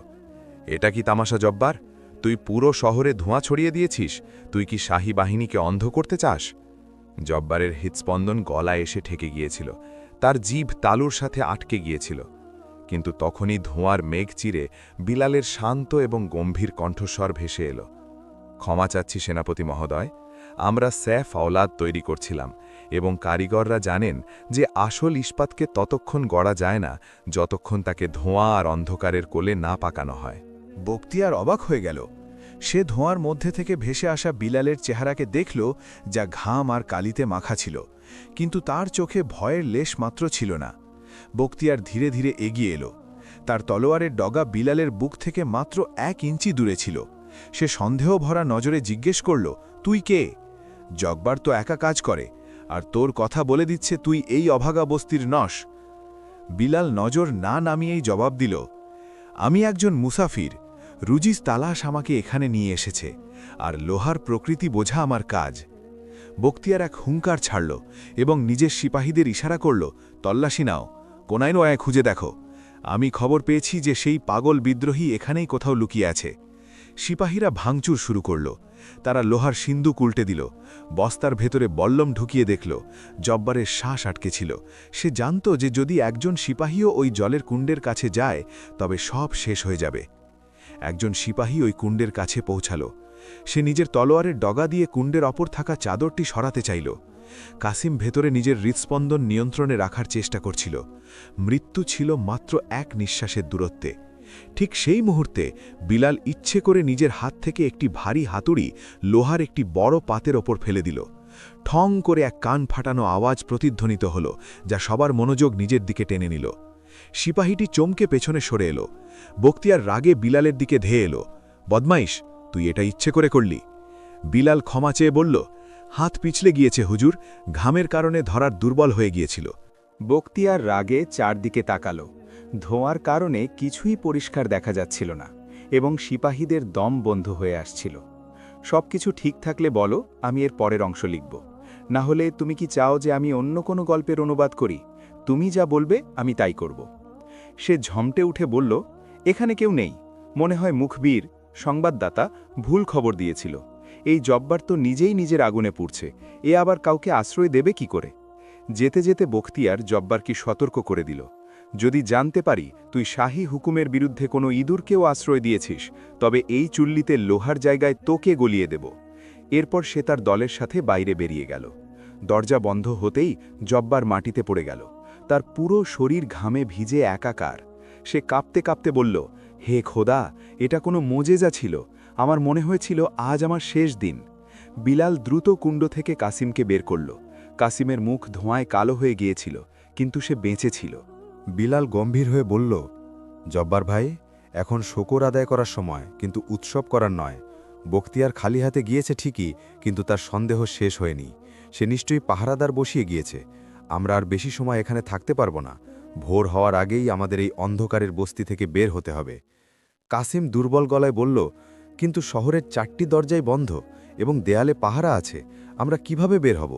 এটা কি তামাশা জব্বার? তুই পুরো শহরে ধোঁয়া ছড়িয়ে দিয়েছিস? তুই কি শাহী বাহিনীকে অন্ধ করতে চাস? জব্বারের হৃৎস্পন্দন গলায় এসে ঠেকে গিয়েছিল, তার জিভ তালুর সাথে আটকে গিয়েছিল। কিন্তু তখনই ধোঁয়ার মেঘ চিরে বিলালের শান্ত এবং গম্ভীর কণ্ঠস্বর ভেসে এলো, ক্ষমা চাচ্ছি সেনাপতি মহোদয়, আমরা স্যাফ আওলাদ তৈরি করছিলাম এবং কারিগররা জানেন যে আসল ইস্পাতকে ততক্ষণ গড়া যায় না যতক্ষণ তাকে ধোঁয়া আর অন্ধকারের কোলে না পাকানো হয়। বখতিয়ার অবাক হয়ে গেল। সে ধোঁয়ার মধ্যে থেকে ভেসে আসা বিলালের চেহারাকে দেখল, যা ঘাম আর কালিতে মাখা ছিল, কিন্তু তার চোখে ভয়ের লেশ মাত্র ছিল না। বখতিয়ার ধীরে ধীরে এগিয়ে এলো। তার তলোয়ারের ডগা বিলালের বুক থেকে মাত্র 1 ইঞ্চি দূরে ছিল। সে সন্দেহ ভরা নজরে জিজ্ঞেস করল, তুই কে? জব্বার তো একা কাজ করে, আর তোর কথা বলে দিচ্ছে তুই এই অভাগা বস্তির নস। বিলাল নজর না নামিয়েই জবাব দিল, আমি একজন মুসাফির। রুজিস তালাশ আমাকে এখানে নিয়ে এসেছে, আর লোহার প্রকৃতি বোঝা আমার কাজ। বখতিয়ার এক হুঙ্কার ছাড়ল এবং নিজের সিপাহীদের ইশারা করল, তল্লাশি নাও, কোনায় নয় খুঁজে দেখো। আমি খবর পেয়েছি যে সেই পাগল বিদ্রোহী এখানেই কোথাও লুকিয়ে আছে। সিপাহীরা ভাঙচুর শুরু করল। তারা লোহার সিন্দুক উল্টে দিল, বস্তার ভেতরে বল্লম ঢুকিয়ে দেখল। জব্বারের শ্বাস আটকে ছিল। সে জানত যে যদি একজন সিপাহীও ওই জলের কুণ্ডের কাছে যায়, তবে সব শেষ হয়ে যাবে। একজন সিপাহী ওই কুণ্ডের কাছে পৌঁছাল। সে নিজের তলোয়ারের ডগা দিয়ে কুণ্ডের অপর থাকা চাদরটি সরাতে চাইল। কাসিম ভেতরে নিজের হৃৎস্পন্দন নিয়ন্ত্রণে রাখার চেষ্টা করছিল। মৃত্যু ছিল মাত্র 1 নিঃশ্বাসের দূরত্বে। ঠিক সেই মুহূর্তে বিলাল ইচ্ছে করে নিজের হাত থেকে একটি ভারী হাতুড়ি লোহার একটি বড় পাতের ওপর ফেলে দিল। ঠং করে এক কান ফাটানো আওয়াজ প্রতিধ্বনিত হল, যা সবার মনোযোগ নিজের দিকে টেনে নিল। সিপাহীটি চমকে পেছনে সরে এলো। বখতিয়ার রাগে বিলালের দিকে ধেয়ে এলো, বদমাইশ, তুই এটা ইচ্ছে করে করলি। বিলাল ক্ষমা চেয়ে বলল, হাত পিছলে গিয়েছে হুজুর, ঘামের কারণে ধরার দুর্বল হয়ে গিয়েছিল। বখতিয়ার রাগে চারদিকে তাকালো। ধোঁয়ার কারণে কিছুই পরিষ্কার দেখা যাচ্ছিল না এবং সিপাহীদের দম বন্ধ হয়ে আসছিল। সবকিছু ঠিক থাকলে বলো, আমি এর পরের অংশ লিখব। না হলে তুমি কি চাও যে আমি অন্য কোনো গল্পের অনুবাদ করি? তুমি যা বলবে আমি তাই করব। সে ঝমটে উঠে বলল, এখানে কেউ নেই। মনে হয় মুখবীর, সংবাদদাতা ভুল খবর দিয়েছিল। এই জব্বার তো নিজেই নিজের আগুনে পুড়ছে, এ আবার কাউকে আশ্রয় দেবে কি করে? যেতে যেতে বখতিয়ার জব্বারকে সতর্ক করে দিল, যদি জানতে পারি তুই শাহী হুকুমের বিরুদ্ধে কোনো ইঁদুরকেও আশ্রয় দিয়েছিস, তবে এই চুল্লিতে লোহার জায়গায় তোকে গলিয়ে দেব। এরপর সে তার দলের সাথে বাইরে বেরিয়ে গেল। দরজা বন্ধ হতেই জব্বার মাটিতে পড়ে গেল। তার পুরো শরীর ঘামে ভিজে একাকার। সে কাঁপতে কাঁপতে বলল, হে খোদা, এটা কোনো মোজেজা ছিল। আমার মনে হয়েছিল আজ আমার শেষ দিন। বিলাল দ্রুত কুণ্ড থেকে কাসিমকে বের করল। কাসিমের মুখ ধোঁয়ায় কালো হয়ে গিয়েছিল, কিন্তু সে বেঁচে ছিল। বিলাল গম্ভীর হয়ে বলল, জব্বার ভাই, এখন শকর আদায় করার সময়, কিন্তু উৎসব করার নয়। বখতিয়ার খালি হাতে গিয়েছে ঠিকই, কিন্তু তার সন্দেহ শেষ হয়নি। সে নিশ্চয়ই পাহারাদার বসিয়ে গিয়েছে। আমরা আর বেশি সময় এখানে থাকতে পারব না। ভোর হওয়ার আগেই আমাদের এই অন্ধকারের বস্তি থেকে বের হতে হবে। কাসিম দুর্বল গলায় বলল, কিন্তু শহরের 4টি দরজাই বন্ধ এবং দেয়ালে পাহারা আছে, আমরা কিভাবে বের হব?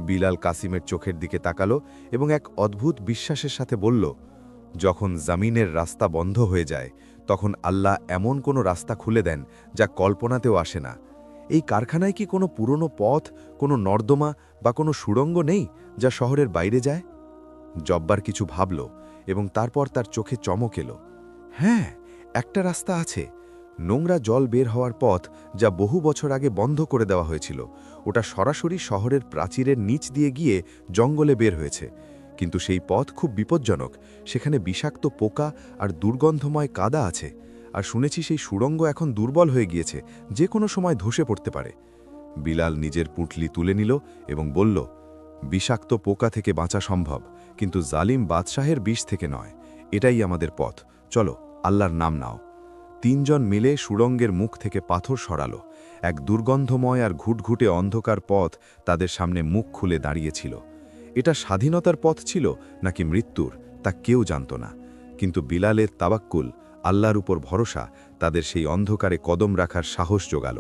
বিলাল কাসিমের চোখের দিকে তাকালো এবং এক অদ্ভুত বিশ্বাসের সাথে বলল, যখন জমিনের রাস্তা বন্ধ হয়ে যায়, তখন আল্লাহ এমন কোনো রাস্তা খুলে দেন যা কল্পনাতেও আসে না। এই কারখানায় কি কোনো পুরনো পথ, কোনো নর্দমা বা কোনো সুড়ঙ্গ নেই যা শহরের বাইরে যায়? জব্বার কিছু ভাবল এবং তারপর তার চোখে চমক এলো। হ্যাঁ, একটা রাস্তা আছে। নোংরা জল বের হওয়ার পথ, যা বহু বছর আগে বন্ধ করে দেওয়া হয়েছিল, ওটা সরাসরি শহরের প্রাচীরের নিচ দিয়ে গিয়ে জঙ্গলে বের হয়েছে। কিন্তু সেই পথ খুব বিপজ্জনক। সেখানে বিষাক্ত পোকা আর দুর্গন্ধময় কাদা আছে। আর শুনেছি সেই সুড়ঙ্গ এখন দুর্বল হয়ে গিয়েছে, যে কোনো সময় ধসে পড়তে পারে। বিলাল নিজের পুঁটলি তুলে নিল এবং বলল, বিষাক্ত পোকা থেকে বাঁচা সম্ভব, কিন্তু জালিম বাদশাহের বিষ থেকে নয়। এটাই আমাদের পথ। চলো, আল্লাহর নাম নাও। তিনজন মিলে সুড়ঙ্গের মুখ থেকে পাথর সরালো। এক দুর্গন্ধময় আর ঘুটঘুটে অন্ধকার পথ তাদের সামনে মুখ খুলে দাঁড়িয়েছিল। এটা স্বাধীনতার পথ ছিল নাকি মৃত্যুর, তা কেউ জানত না। কিন্তু বিলালের তাওয়াক্কুল, আল্লাহর উপর ভরসা, তাদের সেই অন্ধকারে কদম রাখার সাহস জোগাল।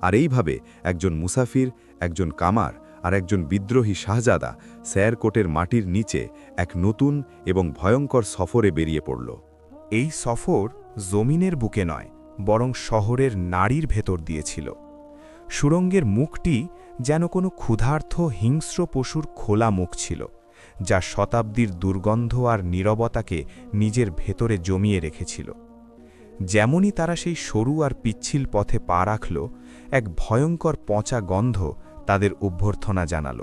আর এইভাবে একজন মুসাফির, একজন কামার আর একজন বিদ্রোহী শাহজাদা স্যারকোটের মাটির নিচে এক নতুন এবং ভয়ঙ্কর সফরে বেরিয়ে পড়ল। এই সফর জমিনের বুকে নয়, বরং শহরের নারীর ভেতর দিয়েছিল। সুড়ঙ্গের মুখটি যেন কোনো ক্ষুধার্ত হিংস্র পশুর খোলা মুখ ছিল, যা শতাব্দীর দুর্গন্ধ আর নীরবতাকে নিজের ভেতরে জমিয়ে রেখেছিল। যেমনই তারা সেই সরু আর পিচ্ছিল পথে পা রাখল, এক ভয়ঙ্কর পচা গন্ধ তাদের অভ্যর্থনা জানাল।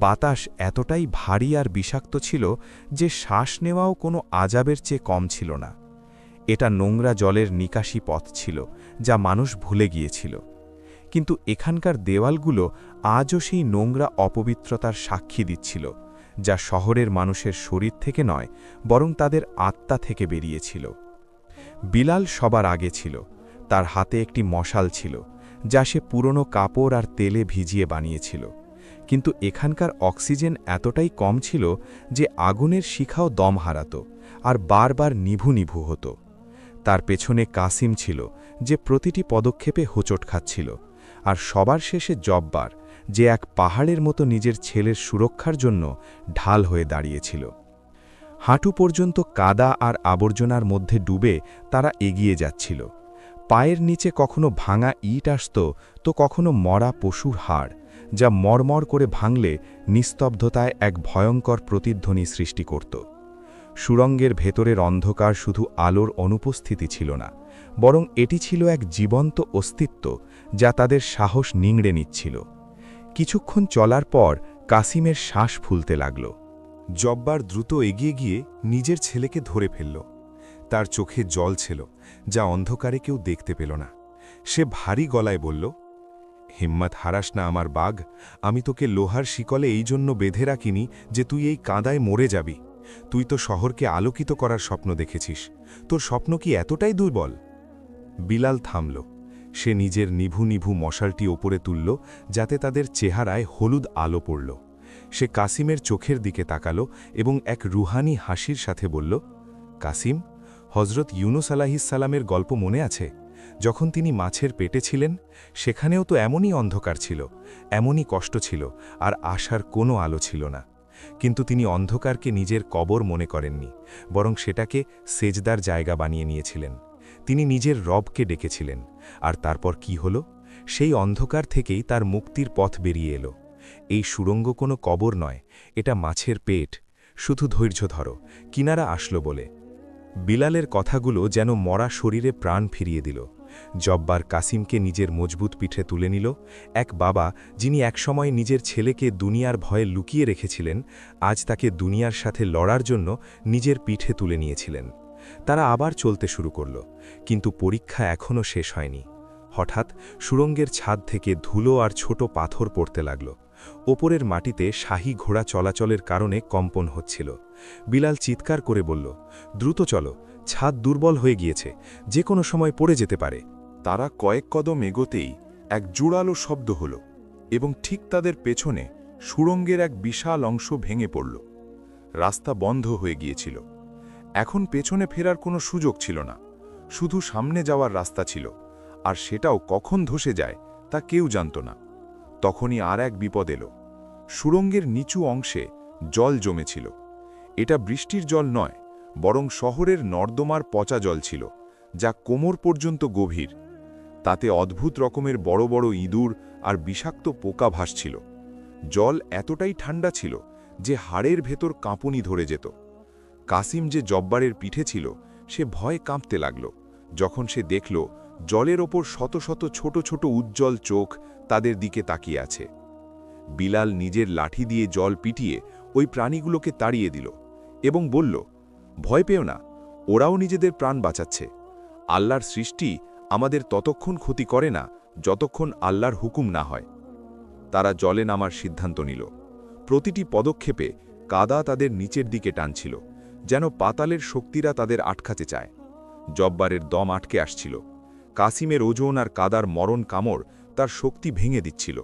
বাতাস এতটাই ভারী আর বিষাক্ত ছিল যে শ্বাস নেওয়াও কোনো আজাবের চেয়ে কম ছিল না। এটা নোংরা জলের নিকাশি পথ ছিল, যা মানুষ ভুলে গিয়েছিল। কিন্তু এখানকার দেওয়ালগুলো আজও সেই নোংরা অপবিত্রতার সাক্ষী দিচ্ছিল, যা শহরের মানুষের শরীর থেকে নয়, বরং তাদের আত্মা থেকে বেরিয়েছিল। বিলাল সবার আগে ছিল। তার হাতে একটি মশাল ছিল, যা সে পুরনো কাপড় আর তেলে ভিজিয়ে বানিয়েছিল। কিন্তু এখানকার অক্সিজেন এতটাই কম ছিল যে আগুনের শিখাও দম হারাত আর বারবার নিভু নিভু হতো। তার পেছনে কাসিম ছিল, যে প্রতিটি পদক্ষেপে হোঁচট খাচ্ছিল। আর সবার শেষে জব্বার, যে এক পাহাড়ের মতো নিজের ছেলের সুরক্ষার জন্য ঢাল হয়ে দাঁড়িয়েছিল। হাঁটু পর্যন্ত কাদা আর আবর্জনার মধ্যে ডুবে তারা এগিয়ে যাচ্ছিল। পায়ের নিচে কখনো ভাঙা ইট আসত, তো কখনো মরা পশুর হাড়, যা মরমর করে ভাঙলে নিস্তব্ধতায় এক ভয়ঙ্কর প্রতিধ্বনি সৃষ্টি করত। সুড়ঙ্গের ভেতরের অন্ধকার শুধু আলোর অনুপস্থিতি ছিল না, বরং এটি ছিল এক জীবন্ত অস্তিত্ব, যা তাদের সাহস নিংড়ে নিচ্ছিল। কিছুক্ষণ চলার পর কাসিমের শ্বাস ফুলতে লাগল। জব্বার দ্রুত এগিয়ে গিয়ে নিজের ছেলেকে ধরে ফেলল। তার চোখে জল ছিল, যা অন্ধকারে কেউ দেখতে পেল না। সে ভারী গলায় বলল, হিম্মত হারাস না আমার বাঘ। আমি তোকে লোহার শিকলে এই জন্য বেঁধে রাখিনি যে তুই এই কাঁদায় মরে যাবি। তুই তো শহরকে আলোকিত করার স্বপ্ন দেখেছিস। তোর স্বপ্ন কি এতটাই দুর্বল? বিলাল থামল। সে নিজের নিভু নিভু মশালটি ওপরে তুলল, যাতে তাদের চেহারায় হলুদ আলো পড়ল। সে কাসিমের চোখের দিকে তাকালো এবং এক রুহানি হাসির সাথে বলল, কাসিম, হজরত ইউনুস আলাইহিসসালামের গল্প মনে আছে? যখন তিনি মাছের পেটে ছিলেন, সেখানেও তো এমনই অন্ধকার ছিল, এমনই কষ্ট ছিল, আর আশার কোনো আলো ছিল না। কিন্তু তিনি অন্ধকারকে নিজের কবর মনে করেননি, বরং সেটাকে সেজদার জায়গা বানিয়ে নিয়েছিলেন। তিনি নিজের রবকে ডেকেছিলেন। আর তারপর কি হলো? সেই অন্ধকার থেকেই তার মুক্তির পথ বেরিয়ে এলো। এই সুড়ঙ্গ কোনো কবর নয়, এটা মাছের পেট। শুধু ধৈর্য ধরো, কিনারা আসলো বলে। বিলালের কথাগুলো যেন মরা শরীরে প্রাণ ফিরিয়ে দিল। জব্বার কাসিমকে নিজের মজবুত পিঠে তুলে নিল। এক বাবা, যিনি একসময় নিজের ছেলেকে দুনিয়ার ভয়ে লুকিয়ে রেখেছিলেন, আজ তাকে দুনিয়ার সাথে লড়ার জন্য নিজের পিঠে তুলে নিয়েছিলেন। তারা আবার চলতে শুরু করল, কিন্তু পরীক্ষা এখনও শেষ হয়নি। হঠাৎ সুড়ঙ্গের ছাদ থেকে ধুলো আর ছোট পাথর পড়তে লাগল। ওপরের মাটিতে শাহী ঘোড়া চলাচলের কারণে কম্পন হচ্ছিল। বিলাল চিৎকার করে বলল, দ্রুত চলো, ছাদ দুর্বল হয়ে গিয়েছে, যে কোনো সময় পড়ে যেতে পারে। তারা কয়েক কদম এগোতেই এক জোরালো শব্দ হল, এবং ঠিক তাদের পেছনে সুড়ঙ্গের এক বিশাল অংশ ভেঙে পড়ল। রাস্তা বন্ধ হয়ে গিয়েছিল। এখন পেছনে ফেরার কোনো সুযোগ ছিল না, শুধু সামনে যাওয়ার রাস্তা ছিল, আর সেটাও কখন ধসে যায় তা কেউ জানত না। তখনই আর এক বিপদ এলো। সুড়ঙ্গের নিচু অংশে জল জমেছিল। এটা বৃষ্টির জল নয়, বরং শহরের নর্দমার পচা জল ছিল, যা কোমর পর্যন্ত গভীর। তাতে অদ্ভুত রকমের বড় বড় ইঁদুর আর বিষাক্ত পোকা ভাসছিল। জল এতটাই ঠান্ডা ছিল যে হাড়ের ভেতর কাঁপুনি ধরে যেত। কাসিম, যে জব্বারের পিঠে ছিল, সে ভয়ে কাঁপতে লাগল যখন সে দেখল জলের ওপর শত শত ছোট ছোট উজ্জ্বল চোখ তাদের দিকে তাকিয়ে আছে। বিলাল নিজের লাঠি দিয়ে জল পিটিয়ে ওই প্রাণীগুলোকে তাড়িয়ে দিল এবং বলল, ভয় পেও না, ওরাও নিজেদের প্রাণ বাঁচাচ্ছে। আল্লাহর সৃষ্টি আমাদের ততক্ষণ ক্ষতি করে না যতক্ষণ আল্লাহর হুকুম না হয়। তারা জলে নামার সিদ্ধান্ত নিল। প্রতিটি পদক্ষেপে কাদা তাদের নিচের দিকে টানছিল, যেন পাতালের শক্তিরা তাদের আটকাতে চায়। জব্বারের দম আটকে আসছিল। কাসিমের ওজন আর কাদার মরণ কামড় তার শক্তি ভেঙে দিচ্ছিল,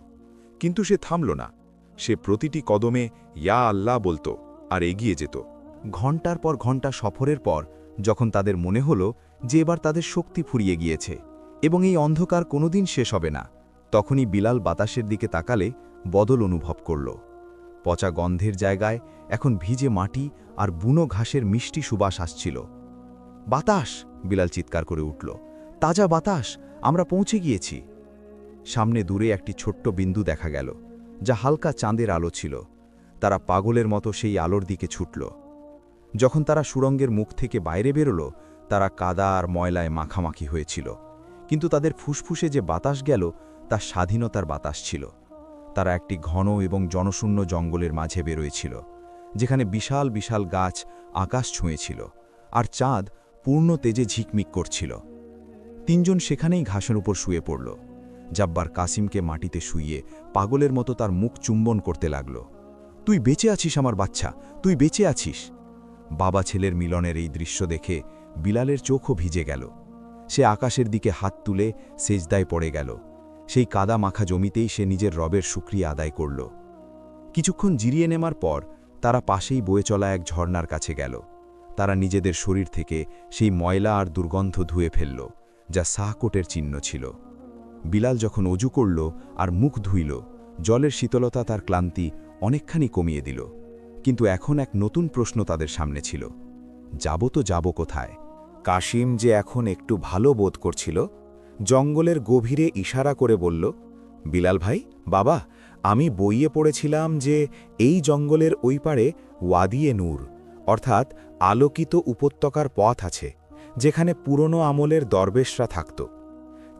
কিন্তু সে থামল না। সে প্রতিটি কদমে ইয়া আল্লাহ বলতো আর এগিয়ে যেত। ঘণ্টার পর ঘণ্টা সফরের পর যখন তাদের মনে হলো যে এবার তাদের শক্তি ফুরিয়ে গিয়েছে এবং এই অন্ধকার কোনোদিন শেষ হবে না, তখনই বিলাল বাতাসের দিকে তাকালে বদল অনুভব করল। পচা গন্ধের জায়গায় এখন ভিজে মাটি আর বুনো ঘাসের মিষ্টি সুবাস আসছিল। বাতাস! বিলাল চিৎকার করে উঠল, তাজা বাতাস! আমরা পৌঁছে গিয়েছি। সামনে দূরে একটি ছোট্ট বিন্দু দেখা গেল, যা হালকা চাঁদের আলো ছিল। তারা পাগলের মতো সেই আলোর দিকে ছুটল। যখন তারা সুড়ঙ্গের মুখ থেকে বাইরে বেরোল, তারা কাদা আর ময়লায় মাখামাখি হয়েছিল, কিন্তু তাদের ফুসফুসে যে বাতাস গেল তা স্বাধীনতার বাতাস ছিল। তারা একটি ঘন এবং জনশূন্য জঙ্গলের মাঝে বেরোয়েছিল, যেখানে বিশাল বিশাল গাছ আকাশ ছুঁয়েছিল আর চাঁদ পূর্ণ তেজে ঝিকমিক করছিল। তিনজন সেখানেই ঘাসের উপর শুয়ে পড়ল। জব্বার কাসিমকে মাটিতে শুইয়ে পাগলের মতো তার মুখ চুম্বন করতে লাগল। তুই বেঁচে আছিস আমার বাচ্চা, তুই বেঁচে আছিস। বাবা ছেলের মিলনের এই দৃশ্য দেখে বিলালের চোখও ভিজে গেল। সে আকাশের দিকে হাত তুলে সেজদায় পড়ে গেল। সেই কাদা মাখা জমিতেই সে নিজের রবের শুকরিয়া আদায় করল। কিছুক্ষণ জিরিয়ে নেমার পর তারা পাশেই বয়ে চলা এক ঝর্ণার কাছে গেল। তারা নিজেদের শরীর থেকে সেই ময়লা আর দুর্গন্ধ ধুয়ে ফেলল, যা সাহকোটের চিহ্ন ছিল। বিলাল যখন অজু করল আর মুখ ধুইল, জলের শীতলতা তার ক্লান্তি অনেকখানি কমিয়ে দিল। কিন্তু এখন এক নতুন প্রশ্ন তাদের সামনে ছিল, যাব তো যাব কোথায়? কাশিম, যে এখন একটু ভালো বোধ করছিল, জঙ্গলের গভীরে ইশারা করে বলল, বিলাল ভাই, বাবা, আমি বইয়ে পড়েছিলাম যে এই জঙ্গলের ওই পারে ওয়াদিয়ে নূর, অর্থাৎ আলোকিত উপত্যকার পথ আছে, যেখানে পুরনো আমলের দরবেশরা থাকত।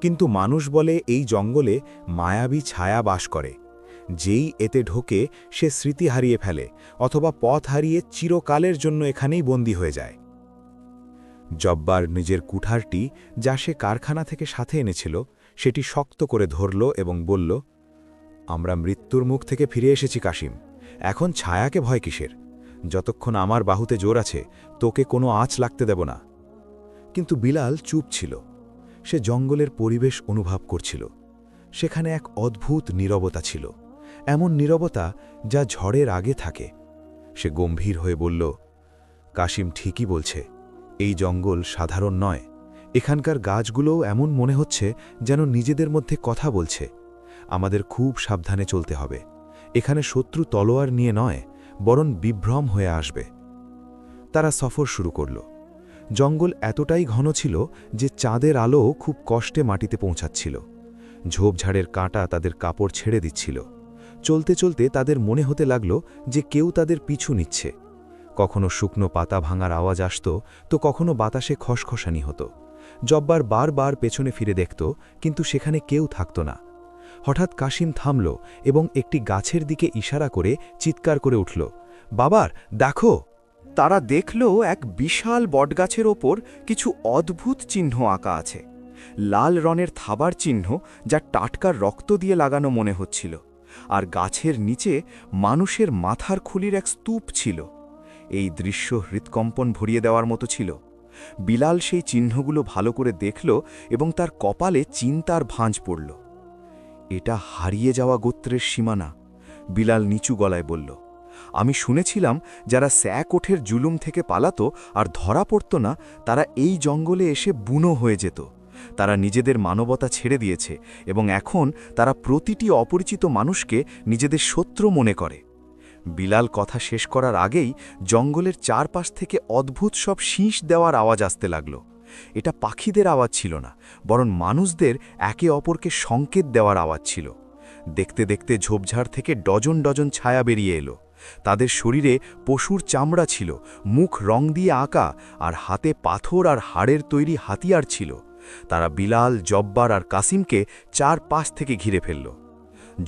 কিন্তু মানুষ বলে এই জঙ্গলে মায়াবী ছায়া বাস করে। যেই এতে ঢোকে সে স্মৃতি হারিয়ে ফেলে অথবা পথ হারিয়ে চিরকালের জন্য এখানেই বন্দী হয়ে যায়। জব্বার নিজের কুঠারটি, যা সে কারখানা থেকে সাথে এনেছিল, সেটি শক্ত করে ধরল এবং বলল, আমরা মৃত্যুর মুখ থেকে ফিরে এসেছি কাশিম, এখন ছায়াকে ভয় কিসের? যতক্ষণ আমার বাহুতে জোর আছে, তোকে কোনো আঁচ লাগতে দেব না। কিন্তু বিলাল চুপ ছিল। সে জঙ্গলের পরিবেশ অনুভব করছিল। সেখানে এক অদ্ভুত নীরবতা ছিল, এমন নীরবতা যা ঝড়ের আগে থাকে। সে গম্ভীর হয়ে বলল, কাশিম ঠিকই বলছে, এই জঙ্গল সাধারণ নয়। এখানকার গাছগুলোও এমন মনে হচ্ছে যেন নিজেদের মধ্যে কথা বলছে। আমাদের খুব সাবধানে চলতে হবে। এখানে শত্রু তলোয়ার নিয়ে নয়, বরং বিভ্রম হয়ে আসবে। তারা সফর শুরু করল। জঙ্গল এতটাই ঘন ছিল যে চাঁদের আলো খুব কষ্টে মাটিতে পৌঁছাচ্ছিল। ঝোপঝাড়ের কাঁটা তাদের কাপড় ছেড়ে দিচ্ছিল। চলতে চলতে তাদের মনে হতে লাগল যে কেউ তাদের পিছু নিচ্ছে। কখনো শুকনো পাতা ভাঙার আওয়াজ আসত, তো কখনো বাতাসে খসখসানি হতো। জব্বার বারবার পেছনে ফিরে দেখত, কিন্তু সেখানে কেউ থাকত না। হঠাৎ কাশিম থামল এবং একটি গাছের দিকে ইশারা করে চিৎকার করে উঠল, বাবার, দেখো! তারা দেখল এক বিশাল বটগাছের ওপর কিছু অদ্ভুত চিহ্ন আঁকা আছে। লাল রঙের থাবার চিহ্ন, যা টাটকার রক্ত দিয়ে লাগানো মনে হচ্ছিল, আর গাছের নিচে মানুষের মাথার খুলির এক স্তূপ ছিল। এই দৃশ্য হৃৎকম্পন ভরিয়ে দেওয়ার মতো ছিল। বিলাল সেই চিহ্নগুলো ভালো করে দেখল এবং তার কপালে চিন্তার ভাঁজ পড়ল। এটা হারিয়ে যাওয়া গোত্রের সীমানা, বিলাল নিচু গলায় বলল। আমি শুনেছিলাম যারা স্যাকোঠের জুলুম থেকে পালাতো আর ধরা পড়ত না, তারা এই জঙ্গলে এসে বুনো হয়ে যেত। তারা নিজেদের মানবতা ছেড়ে দিয়েছে এবং এখন তারা প্রতিটি অপরিচিত মানুষকে নিজেদের শত্রু মনে করে। বিলাল কথা শেষ করার আগেই জঙ্গলের চারপাশ থেকে অদ্ভুত সব শীষ দেওয়ার আওয়াজ আসতে লাগল। এটা পাখিদের আওয়াজ ছিল না, বরং মানুষদের একে অপরকে সংকেত দেওয়ার আওয়াজ ছিল। দেখতে দেখতে ঝোপঝাড় থেকে ডজন ডজন ছায়া বেরিয়ে এলো। তাদের শরীরে পশুর চামড়া ছিল, মুখ রং দিয়ে আঁকা, আর হাতে পাথর আর হাড়ের তৈরি হাতিয়ার ছিল। তারা বিলাল, জব্বার আর কাসিমকে 4 পাশ থেকে ঘিরে ফেলল।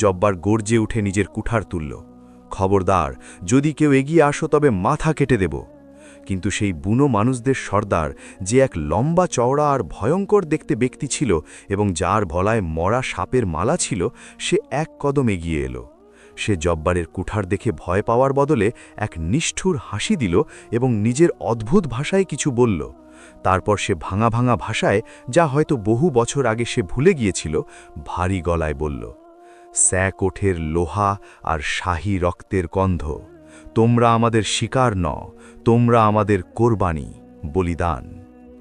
জব্বার গর্জে উঠে নিজের কুঠার তুলল, খবরদার, যদি কেউ এগিয়ে আসো তবে মাথা কেটে দেব। কিন্তু সেই বুনো মানুষদের সর্দার, যে এক লম্বা চওড়া আর ভয়ঙ্কর দেখতে ব্যক্তি ছিল এবং যার ভলায় মরা সাপের মালা ছিল, সে এক কদম এগিয়ে এলো। সে জব্বারের কুঠার দেখে ভয় পাওয়ার বদলে এক নিষ্ঠুর হাসি দিল এবং নিজের অদ্ভুত ভাষায় কিছু বলল। তারপর সে ভাঙা ভাঙা ভাষায়, যা হয়তো বহু বছর আগে সে ভুলে গিয়েছিল, ভারী গলায় বলল, স্যাকোঠের লোহা আর শাহী রক্তের গন্ধ, তোমরা আমাদের শিকার ন, তোমরা আমাদের কোরবানি, বলিদান।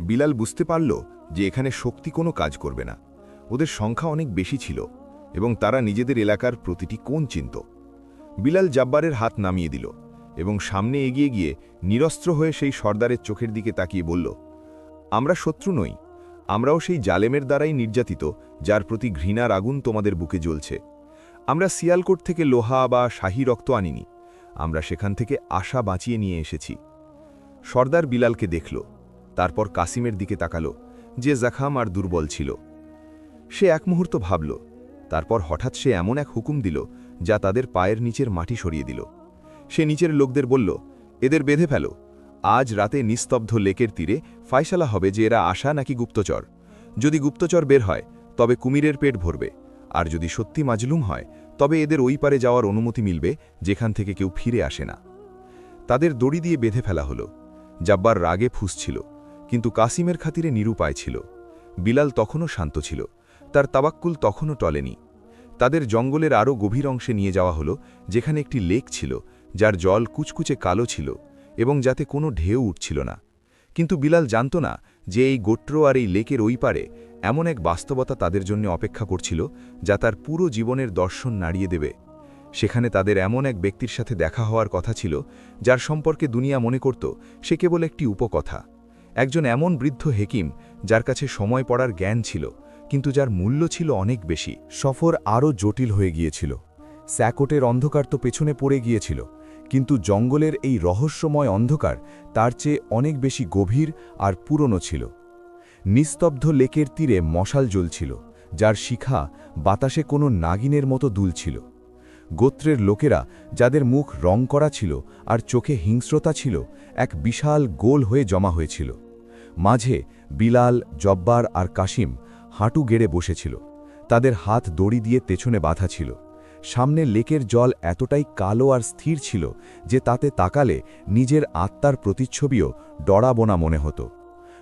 বিলাল বুঝতে পারল যে এখানে শক্তি কোনো কাজ করবে না। ওদের সংখ্যা অনেক বেশি ছিল এবং তারা নিজেদের এলাকার প্রতিটি কোণ চিনত। বিলাল জব্বারের হাত নামিয়ে দিল এবং সামনে এগিয়ে গিয়ে নিরস্ত্র হয়ে সেই সর্দারের চোখের দিকে তাকিয়ে বলল, আমরা শত্রু নই, আমরাও সেই জালেমের দ্বারাই নির্যাতিত যার প্রতি ঘৃণার আগুন তোমাদের বুকে জ্বলছে। আমরা সিয়ালকোট থেকে লোহা বা শাহী রক্ত আনিনি, আমরা সেখান থেকে আশা বাঁচিয়ে নিয়ে এসেছি। সর্দার বিলালকে দেখল, তারপর কাসিমের দিকে তাকালো, যে জাখাম আর দুর্বল ছিল। সে এক মুহূর্ত ভাবল, তারপর হঠাৎ সে এমন এক হুকুম দিল যা তাদের পায়ের নিচের মাটি সরিয়ে দিল। সে নিচের লোকদের বলল, এদের বেঁধে ফেলো। আজ রাতে নিস্তব্ধ লেকের তীরে ফায়সালা হবে যে এরা আশা নাকি গুপ্তচর। যদি গুপ্তচর বের হয় তবে কুমিরের পেট ভরবে, আর যদি সত্যি মাজলুম হয় তবে এদের ওই পারে যাওয়ার অনুমতি মিলবে যেখান থেকে কেউ ফিরে আসে না। তাদের দড়ি দিয়ে বেঁধে ফেলা হলো। জব্বার রাগে ফুঁসছিল, কিন্তু কাসিমের খাতিরে নিরুপায় ছিল। বিলাল তখনও শান্ত ছিল, তার তাওয়াক্কুল তখনও টলেনি। তাদের জঙ্গলের আরও গভীর অংশে নিয়ে যাওয়া হলো, যেখানে একটি লেক ছিল যার জল কুচকুচে কালো ছিল এবং যাতে কোনো ঢেউ উঠছিল না। কিন্তু বিলাল জানত না যে এই গোট্র আর এই লেকের ওই পারে এমন এক বাস্তবতা তাদের জন্য অপেক্ষা করছিল যা তার পুরো জীবনের দর্শন নাড়িয়ে দেবে। সেখানে তাদের এমন এক ব্যক্তির সাথে দেখা হওয়ার কথা ছিল যার সম্পর্কে দুনিয়া মনে করত সে কেবল একটি উপকথা। একজন এমন বৃদ্ধ হেকিম যার কাছে সময় পড়ার জ্ঞান ছিল, কিন্তু যার মূল্য ছিল অনেক বেশি। সফর আরও জটিল হয়ে গিয়েছিল। স্যাকোটের অন্ধকার তো পেছনে পড়ে গিয়েছিল, কিন্তু জঙ্গলের এই রহস্যময় অন্ধকার তার চেয়ে অনেক বেশি গভীর আর পুরনো ছিল। নিস্তব্ধ লেকের তীরে মশাল জ্বলছিল, যার শিখা বাতাসে কোনো নাগিনের মতো দুলছিল। গোত্রের লোকেরা, যাদের মুখ রং করা ছিল আর চোখে হিংস্রতা ছিল, এক বিশাল গোল হয়ে জমা হয়েছিল। মাঝে বিলাল, জব্বার আর কাসিম হাঁটু গেড়ে বসেছিল। তাদের হাত দড়ি দিয়ে পেছনে বাঁধা ছিল। সামনে লেকের জল এতটাই কালো আর স্থির ছিল যে তাতে তাকালে নিজের আত্মার প্রতিচ্ছবিও ডরাবোনা মনে হতো।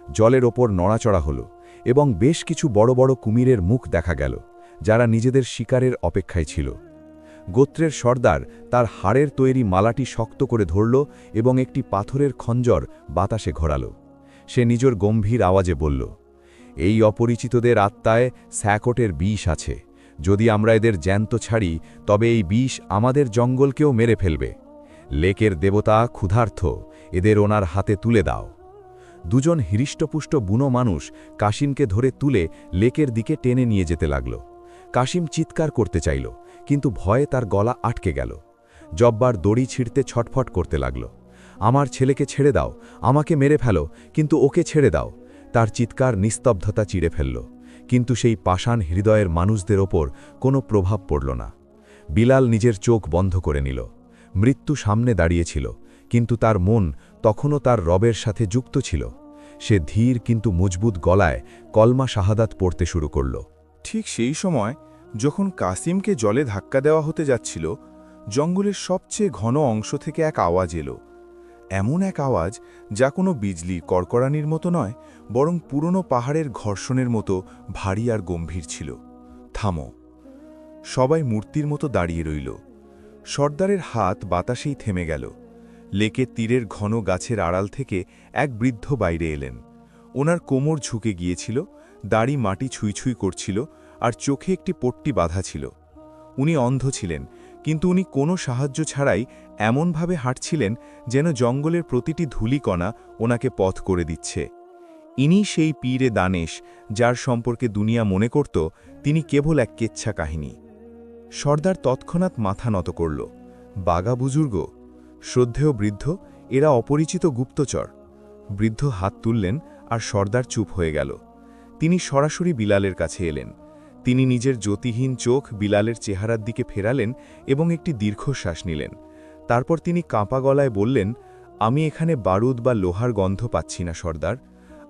জলের ওপর নড়াচড়া হলো এবং বেশ কিছু বড় বড় কুমিরের মুখ দেখা গেল, যারা নিজেদের শিকারের অপেক্ষায় ছিল। গোত্রের সর্দার তার হাড়ের তৈরি মালাটি শক্ত করে ধরল এবং একটি পাথরের খঞ্জর বাতাসে ঘোরাল। সে নিজের গম্ভীর আওয়াজে বলল, এই অপরিচিতদের আত্মায় স্যাকোটের বিষ আছে। যদি আমরা এদের জ্যান্ত ছাড়ি তবে এই বিষ আমাদের জঙ্গলকেও মেরে ফেলবে। লেকের দেবতা ক্ষুধার্থ, এদের ওনার হাতে তুলে দাও। দুজন হৃষ্টপুষ্ট বুনো মানুষ কাসিমকে ধরে তুলে লেকের দিকে টেনে নিয়ে যেতে লাগল। কাসিম চিৎকার করতে চাইল, কিন্তু ভয়ে তার গলা আটকে গেল। জব্বার দড়ি ছিঁড়তে ছটফট করতে লাগল, আমার ছেলেকে ছেড়ে দাও, আমাকে মেরে ফেলো, কিন্তু ওকে ছেড়ে দাও। তার চিৎকার নিস্তব্ধতা চিড়ে ফেলল, কিন্তু সেই পাষাণ হৃদয়ের মানুষদের ওপর কোনো প্রভাব পড়ল না। বিলাল নিজের চোখ বন্ধ করে নিল। মৃত্যু সামনে দাঁড়িয়েছিল, কিন্তু তার মন তখনও তার রবের সাথে যুক্ত ছিল। সে ধীর কিন্তু মজবুত গলায় কলমা শাহাদাত পড়তে শুরু করল। ঠিক সেই সময় যখন কাসিমকে জলে ধাক্কা দেওয়া হতে যাচ্ছিল, জঙ্গলের সবচেয়ে ঘন অংশ থেকে এক আওয়াজ এলো। এমন এক আওয়াজ যা কোনো বিজলি কড়কড়ানির মতো নয়, বরং পুরনো পাহাড়ের ঘর্ষণের মতো ভারী আর গম্ভীর ছিল। থামো। সবাই মূর্তির মতো দাঁড়িয়ে রইল। সর্দারের হাত বাতাসেই থেমে গেল। লেকের তীরের ঘন গাছের আড়াল থেকে এক বৃদ্ধ বাইরে এলেন। ওনার কোমর ঝুঁকে গিয়েছিল, দাড়ি মাটি ছুঁই করছিল, আর চোখে একটি পট্টি বাঁধা ছিল। উনি অন্ধ ছিলেন, কিন্তু উনি কোনো সাহায্য ছাড়াই এমনভাবে হাঁটছিলেন যেন জঙ্গলের প্রতিটি ধূলিকণা ওনাকে পথ করে দিচ্ছে। ইনি সেই পীরে দানেশ যার সম্পর্কে দুনিয়া মনে করত তিনি কেবল এক কেচ্ছা কাহিনী। সর্দার তৎক্ষণাৎ মাথা নত করল। বাগা বুজুর্গ, শ্রদ্ধেয় বৃদ্ধ, এরা অপরিচিত গুপ্তচর। বৃদ্ধ হাত তুললেন আর সর্দার চুপ হয়ে গেল। তিনি সরাসরি বিলালের কাছে এলেন। তিনি নিজের জ্যোতিহীন চোখ বিলালের চেহারার দিকে ফেরালেন এবং একটি দীর্ঘশ্বাস নিলেন। তারপর তিনি কাঁপা গলায় বললেন, আমি এখানে বারুদ বা লোহার গন্ধ পাচ্ছি না সর্দার,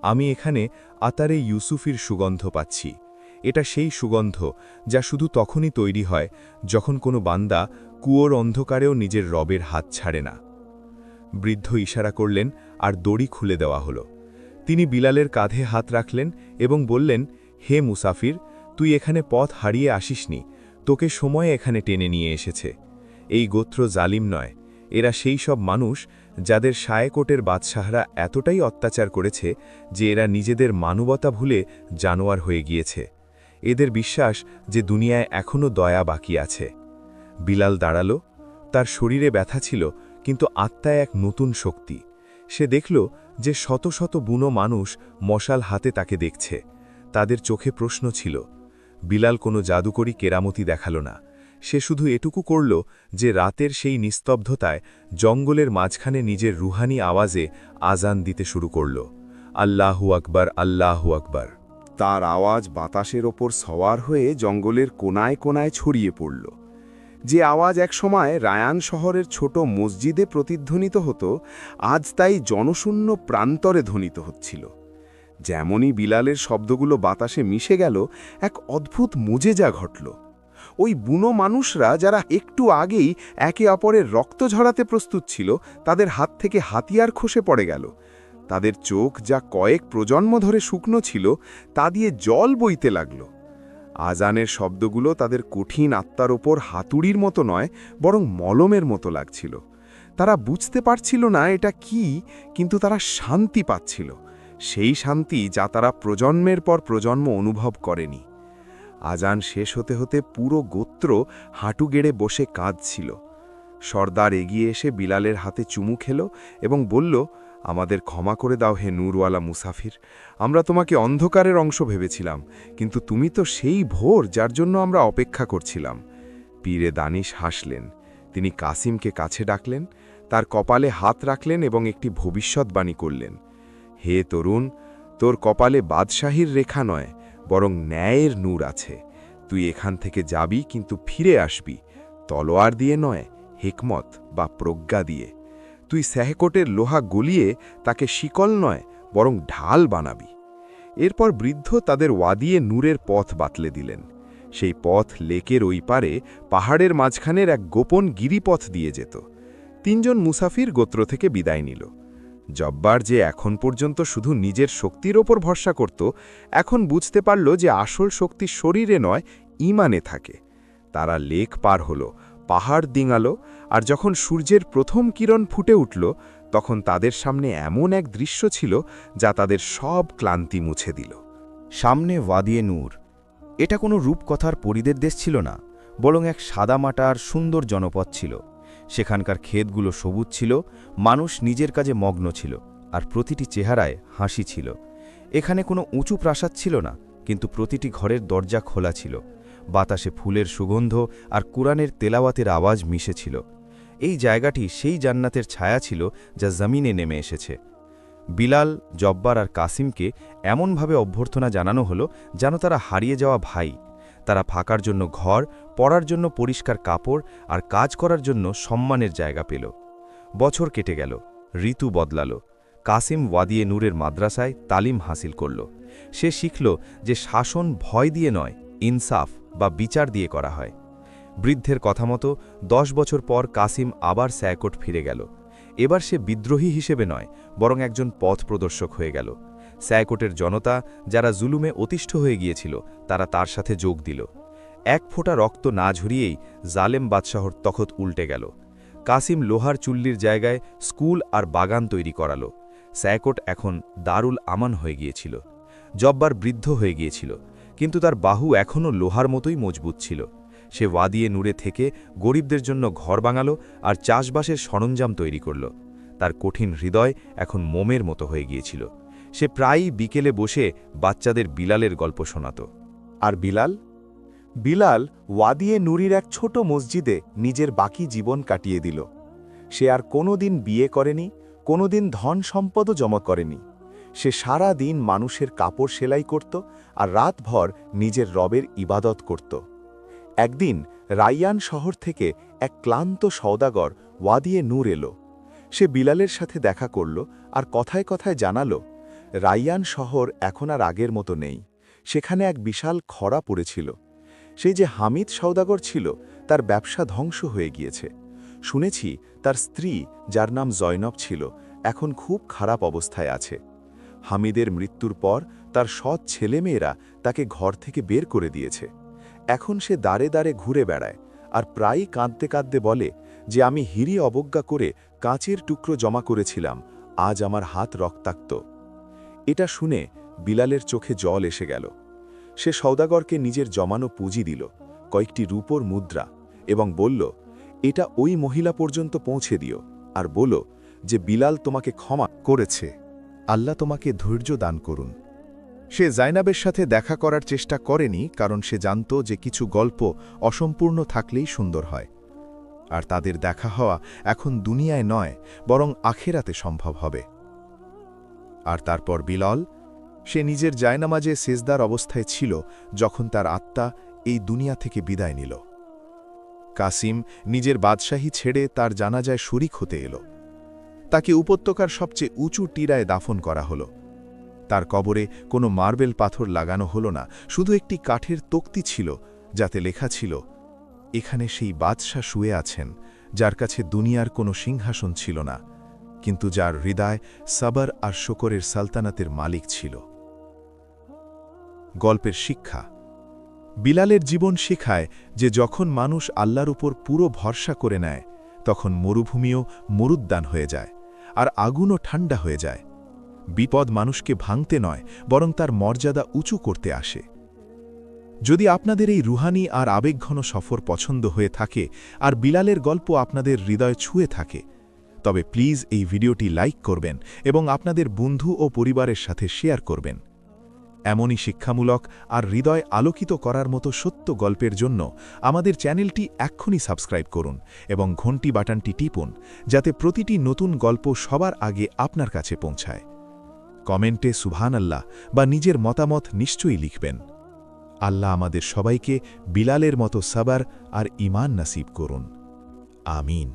আমি এখানে আতারে ইউসুফির সুগন্ধ পাচ্ছি। এটা সেই সুগন্ধ যা শুধু তখনই তৈরি হয় যখন কোনো বান্দা কুয়োর অন্ধকারেও নিজের রবের হাত ছাড়ে না। বৃদ্ধ ইশারা করলেন আর দড়ি খুলে দেওয়া হলো। তিনি বিলালের কাঁধে হাত রাখলেন এবং বললেন, হে মুসাফির, তুই এখানে পথ হারিয়ে আসিসনি, তোকে সময় এখানে টেনে নিয়ে এসেছে। এই গোত্র জালিম নয়, এরা সেই সব মানুষ যাদের শায়েকোটের বাদশাহরা এতটাই অত্যাচার করেছে যে এরা নিজেদের মানবতা ভুলে জানোয়ার হয়ে গিয়েছে। এদের বিশ্বাস যে দুনিয়ায় এখনও দয়া বাকি আছে। বিলাল দাঁড়ালো, তার শরীরে ব্যথা ছিল কিন্তু আত্মায় এক নতুন শক্তি। সে দেখল যে শত শত বুনো মানুষ মশাল হাতে তাকে দেখছে। তাদের চোখে প্রশ্ন ছিল। বিলাল কোনো জাদুকরী কেরামতি দেখাল না, সে শুধু এটুকু করল যে রাতের সেই নিস্তব্ধতায় জঙ্গলের মাঝখানে নিজের রুহানি আওয়াজে আজান দিতে শুরু করল, আল্লাহু আকবার, আল্লাহু আকবার। তার আওয়াজ বাতাসের ওপর সওয়ার হয়ে জঙ্গলের কোনায় কোনায় ছড়িয়ে পড়ল। যে আওয়াজ একসময় রায়ান শহরের ছোট মসজিদে প্রতিধ্বনিত হতো, আজ তাই জনশূন্য প্রান্তরে ধ্বনিত হচ্ছিল। যেমনই বিলালের শব্দগুলো বাতাসে মিশে গেল, এক অদ্ভুত মুজেজা ঘটল। ওই বুনো মানুষরা যারা একটু আগেই একে অপরের রক্ত ঝরাতে প্রস্তুত ছিল, তাদের হাত থেকে হাতিয়ার খসে পড়ে গেল। তাদের চোখ যা কয়েক প্রজন্ম ধরে শুকনো ছিল, তা দিয়ে জল বইতে লাগল। আজানের শব্দগুলো তাদের কঠিন আত্মার ওপর হাতুড়ির মতো নয়, বরং মলমের মতো লাগছিল। তারা বুঝতে পারছিল না এটা কি, কিন্তু তারা শান্তি পাচ্ছিল, সেই শান্তি যা তারা প্রজন্মের পর প্রজন্ম অনুভব করেনি। আজান শেষ হতে হতে পুরো গোত্র হাঁটু গেড়ে বসে কাঁদছিল। সর্দার এগিয়ে এসে বিলালের হাতে চুমু খেল এবং বলল, আমাদের ক্ষমা করে দাও হে নূরওয়ালা মুসাফির, আমরা তোমাকে অন্ধকারের অংশ ভেবেছিলাম, কিন্তু তুমি তো সেই ভোর যার জন্য আমরা অপেক্ষা করছিলাম। পীরে দানিশ হাসলেন। তিনি কাসিমকে কাছে ডাকলেন, তার কপালে হাত রাখলেন এবং একটি ভবিষ্যৎবাণী করলেন, হে তরুণ, তোর কপালে বাদশাহীর রেখা নয়, বরং ন্যায়ের নূর আছে। তুই এখান থেকে যাবি, কিন্তু ফিরে আসবি তলোয়ার দিয়ে নয়, হিকমত বা প্রজ্ঞা দিয়ে। তুই সেহকোটের লোহা গলিয়ে তাকে শিকল নয়, বরং ঢাল বানাবি। এরপর বৃদ্ধ তাদের ওয়াদিয়ে নূরের পথ বাতলে দিলেন। সেই পথ লেকের ওই পারে পাহাড়ের মাঝখানের এক গোপন গিরিপথ দিয়ে যেত। তিনজন মুসাফির গোত্র থেকে বিদায় নিল। জব্বার যে এখন পর্যন্ত শুধু নিজের শক্তির ওপর ভরসা করত, এখন বুঝতে পারল যে আসল শক্তি শরীরে নয়, ঈমানে থাকে। তারা লেক পার হল, পাহাড় ডিঙালো, আর যখন সূর্যের প্রথম কিরণ ফুটে উঠল, তখন তাদের সামনে এমন এক দৃশ্য ছিল যা তাদের সব ক্লান্তি মুছে দিল। সামনে ওয়াদিয়ে নূর। এটা কোনো রূপকথার পরিদের দেশ ছিল না, বরং এক সাদামাটার সুন্দর জনপদ ছিল। সেখানকার ক্ষেতগুলো সবুজ ছিল, মানুষ নিজের কাজে মগ্ন ছিল, আর প্রতিটি চেহারায় হাসি ছিল। এখানে কোনো উঁচু প্রাসাদ ছিল না, কিন্তু প্রতিটি ঘরের দরজা খোলা ছিল। বাতাসে ফুলের সুগন্ধ আর কুরআনের তেলাওয়াতের আওয়াজ মিশেছিল। এই জায়গাটি সেই জান্নাতের ছায়া ছিল যা জমিনে নেমে এসেছে। বিলাল, জব্বার আর কাসিমকে এমনভাবে অভ্যর্থনা জানানো হলো যেন তারা হারিয়ে যাওয়া ভাই। তারা থাকার জন্য ঘর, পড়ার জন্য পরিষ্কার কাপড় আর কাজ করার জন্য সম্মানের জায়গা পেল। বছর কেটে গেল, ঋতু বদলাল। কাসিম ওয়াদিয়ে নূরের মাদ্রাসায় তালিম হাসিল করল। সে শিখল যে শাসন ভয় দিয়ে নয়, ইনসাফ বা বিচার দিয়ে করা হয়। বৃদ্ধের কথা মতো 10 বছর পর কাসিম আবার স্যাকোট ফিরে গেল। এবার সে বিদ্রোহী হিসেবে নয়, বরং একজন পথ প্রদর্শক হয়ে গেল। স্যাকোটের জনতা, যারা জুলুমে অতিষ্ঠ হয়ে গিয়েছিল, তারা তার সাথে যোগ দিল। এক ফোঁটা রক্ত না ঝরিয়েই জালেম বাদশাহর তখত উল্টে গেল। কাসিম লোহার চুল্লির জায়গায় স্কুল আর বাগান তৈরি করালো। স্যাকোট এখন দারুল আমান হয়ে গিয়েছিল। জব্বার বৃদ্ধ হয়ে গিয়েছিল, কিন্তু তার বাহু এখনও লোহার মতোই মজবুত ছিল। সে ওয়াদিয়ে নূরে থেকে গরিবদের জন্য ঘর বানালো আর চাষবাসের সরঞ্জাম তৈরি করল। তার কঠিন হৃদয় এখন মোমের মতো হয়ে গিয়েছিল। সে প্রায়ই বিকেলে বসে বাচ্চাদের বিলালের গল্প শোনাত। আর বিলাল? বিলাল ওয়াদিয়ে নুরির এক ছোট মসজিদে নিজের বাকি জীবন কাটিয়ে দিল। সে আর কোনোদিন বিয়ে করেনি, কোনোদিন ধন সম্পদও জমা করেনি। সে সারা দিন মানুষের কাপড় সেলাই করত আর রাতভর নিজের রবের ইবাদত করত। একদিন রাইয়ান শহর থেকে এক ক্লান্ত সওদাগর ওয়াদিয়ে নূর এলো। সে বিলালের সাথে দেখা করল আর কথায় কথায় জানালো, রাইয়ান শহর এখন আর আগের মতো নেই। সেখানে এক বিশাল খরা পড়েছিল। সেই যে হামিদ সওদাগর ছিল, তার ব্যবসা ধ্বংস হয়ে গিয়েছে। শুনেছি তার স্ত্রী, যার নাম জয়নব ছিল, এখন খুব খারাপ অবস্থায় আছে। হামিদের মৃত্যুর পর তার সৎ ছেলেমেয়েরা তাকে ঘর থেকে বের করে দিয়েছে। এখন সে দাঁড়ে দাঁড়ে ঘুরে বেড়ায় আর প্রায়ই কাঁদতে কাঁদতে বলে যে আমি হিরি অবজ্ঞা করে কাঁচের টুকরো জমা করেছিলাম, আজ আমার হাত রক্তাক্ত। এটা শুনে বিলালের চোখে জল এসে গেল। সে সওদাগরকে নিজের জমানো পুঁজি দিল, কয়েকটি রূপোর মুদ্রা, এবং বলল, এটা ওই মহিলা পর্যন্ত পৌঁছে দিও আর বলো যে বিলাল তোমাকে ক্ষমা করেছে। আল্লাহ তোমাকে ধৈর্য দান করুন। সে জাইনাবের সাথে দেখা করার চেষ্টা করেনি, কারণ সে জানত যে কিছু গল্প অসম্পূর্ণ থাকলেই সুন্দর হয়। আর তাদের দেখা হওয়া এখন দুনিয়ায় নয়, বরং আখেরাতে সম্ভব হবে। আর তারপর বিলাল, সে নিজের জায়নামাজে সেজদার অবস্থায় ছিল যখন তার আত্মা এই দুনিয়া থেকে বিদায় নিল। কাসিম নিজের বাদশাহী ছেড়ে তার জানাজায় শরিক হতে এলো। তাকে উপত্যকার সবচেয়ে উঁচু টিরায় দাফন করা হলো। তার কবরে কোনো মার্বেল পাথর লাগানো হলো না, শুধু একটি কাঠের তক্তি ছিল, যাতে লেখা ছিল, এখানে সেই বাদশাহ শুয়ে আছেন যার কাছে দুনিয়ার কোনো সিংহাসন ছিল না, কিন্তু যার হৃদয় সাবর আর শকরের সালতানাতের মালিক ছিল। গল্পের শিক্ষা। বিলালের জীবন শেখায় যে যখন মানুষ আল্লাহর উপর পুরো ভরসা করে নেয়, তখন মরুভূমিও মরুদ্যান হয়ে যায়, আর আগুনও ঠান্ডা হয়ে যায়। বিপদ মানুষকে ভাঙতে নয়, বরং তার মর্যাদা উঁচু করতে আসে। যদি আপনাদের এই রুহানি আর আবেগঘন সফর পছন্দ হয়ে থাকে আর বিলালের গল্প আপনাদের হৃদয় ছুঁয়ে থাকে, তবে প্লিজ এই ভিডিওটি লাইক করবেন এবং আপনাদের বন্ধু ও পরিবারের সাথে শেয়ার করবেন। এমনই শিক্ষামূলক আর হৃদয় আলোকিত করার মতো সত্য গল্পের জন্য আমাদের চ্যানেলটি এক্ষুনি সাবস্ক্রাইব করুন এবং ঘণ্টি বাটনটি টিপুন, যাতে প্রতিটি নতুন গল্প সবার আগে আপনার কাছে পৌঁছায়। কমেন্টে সুবহানাল্লাহ বা নিজের মতামত নিশ্চয়ই লিখবেন। আল্লাহ আমাদের সবাইকে বিলালের মতো সাবার আর ঈমান নসিব করুন। আমিন।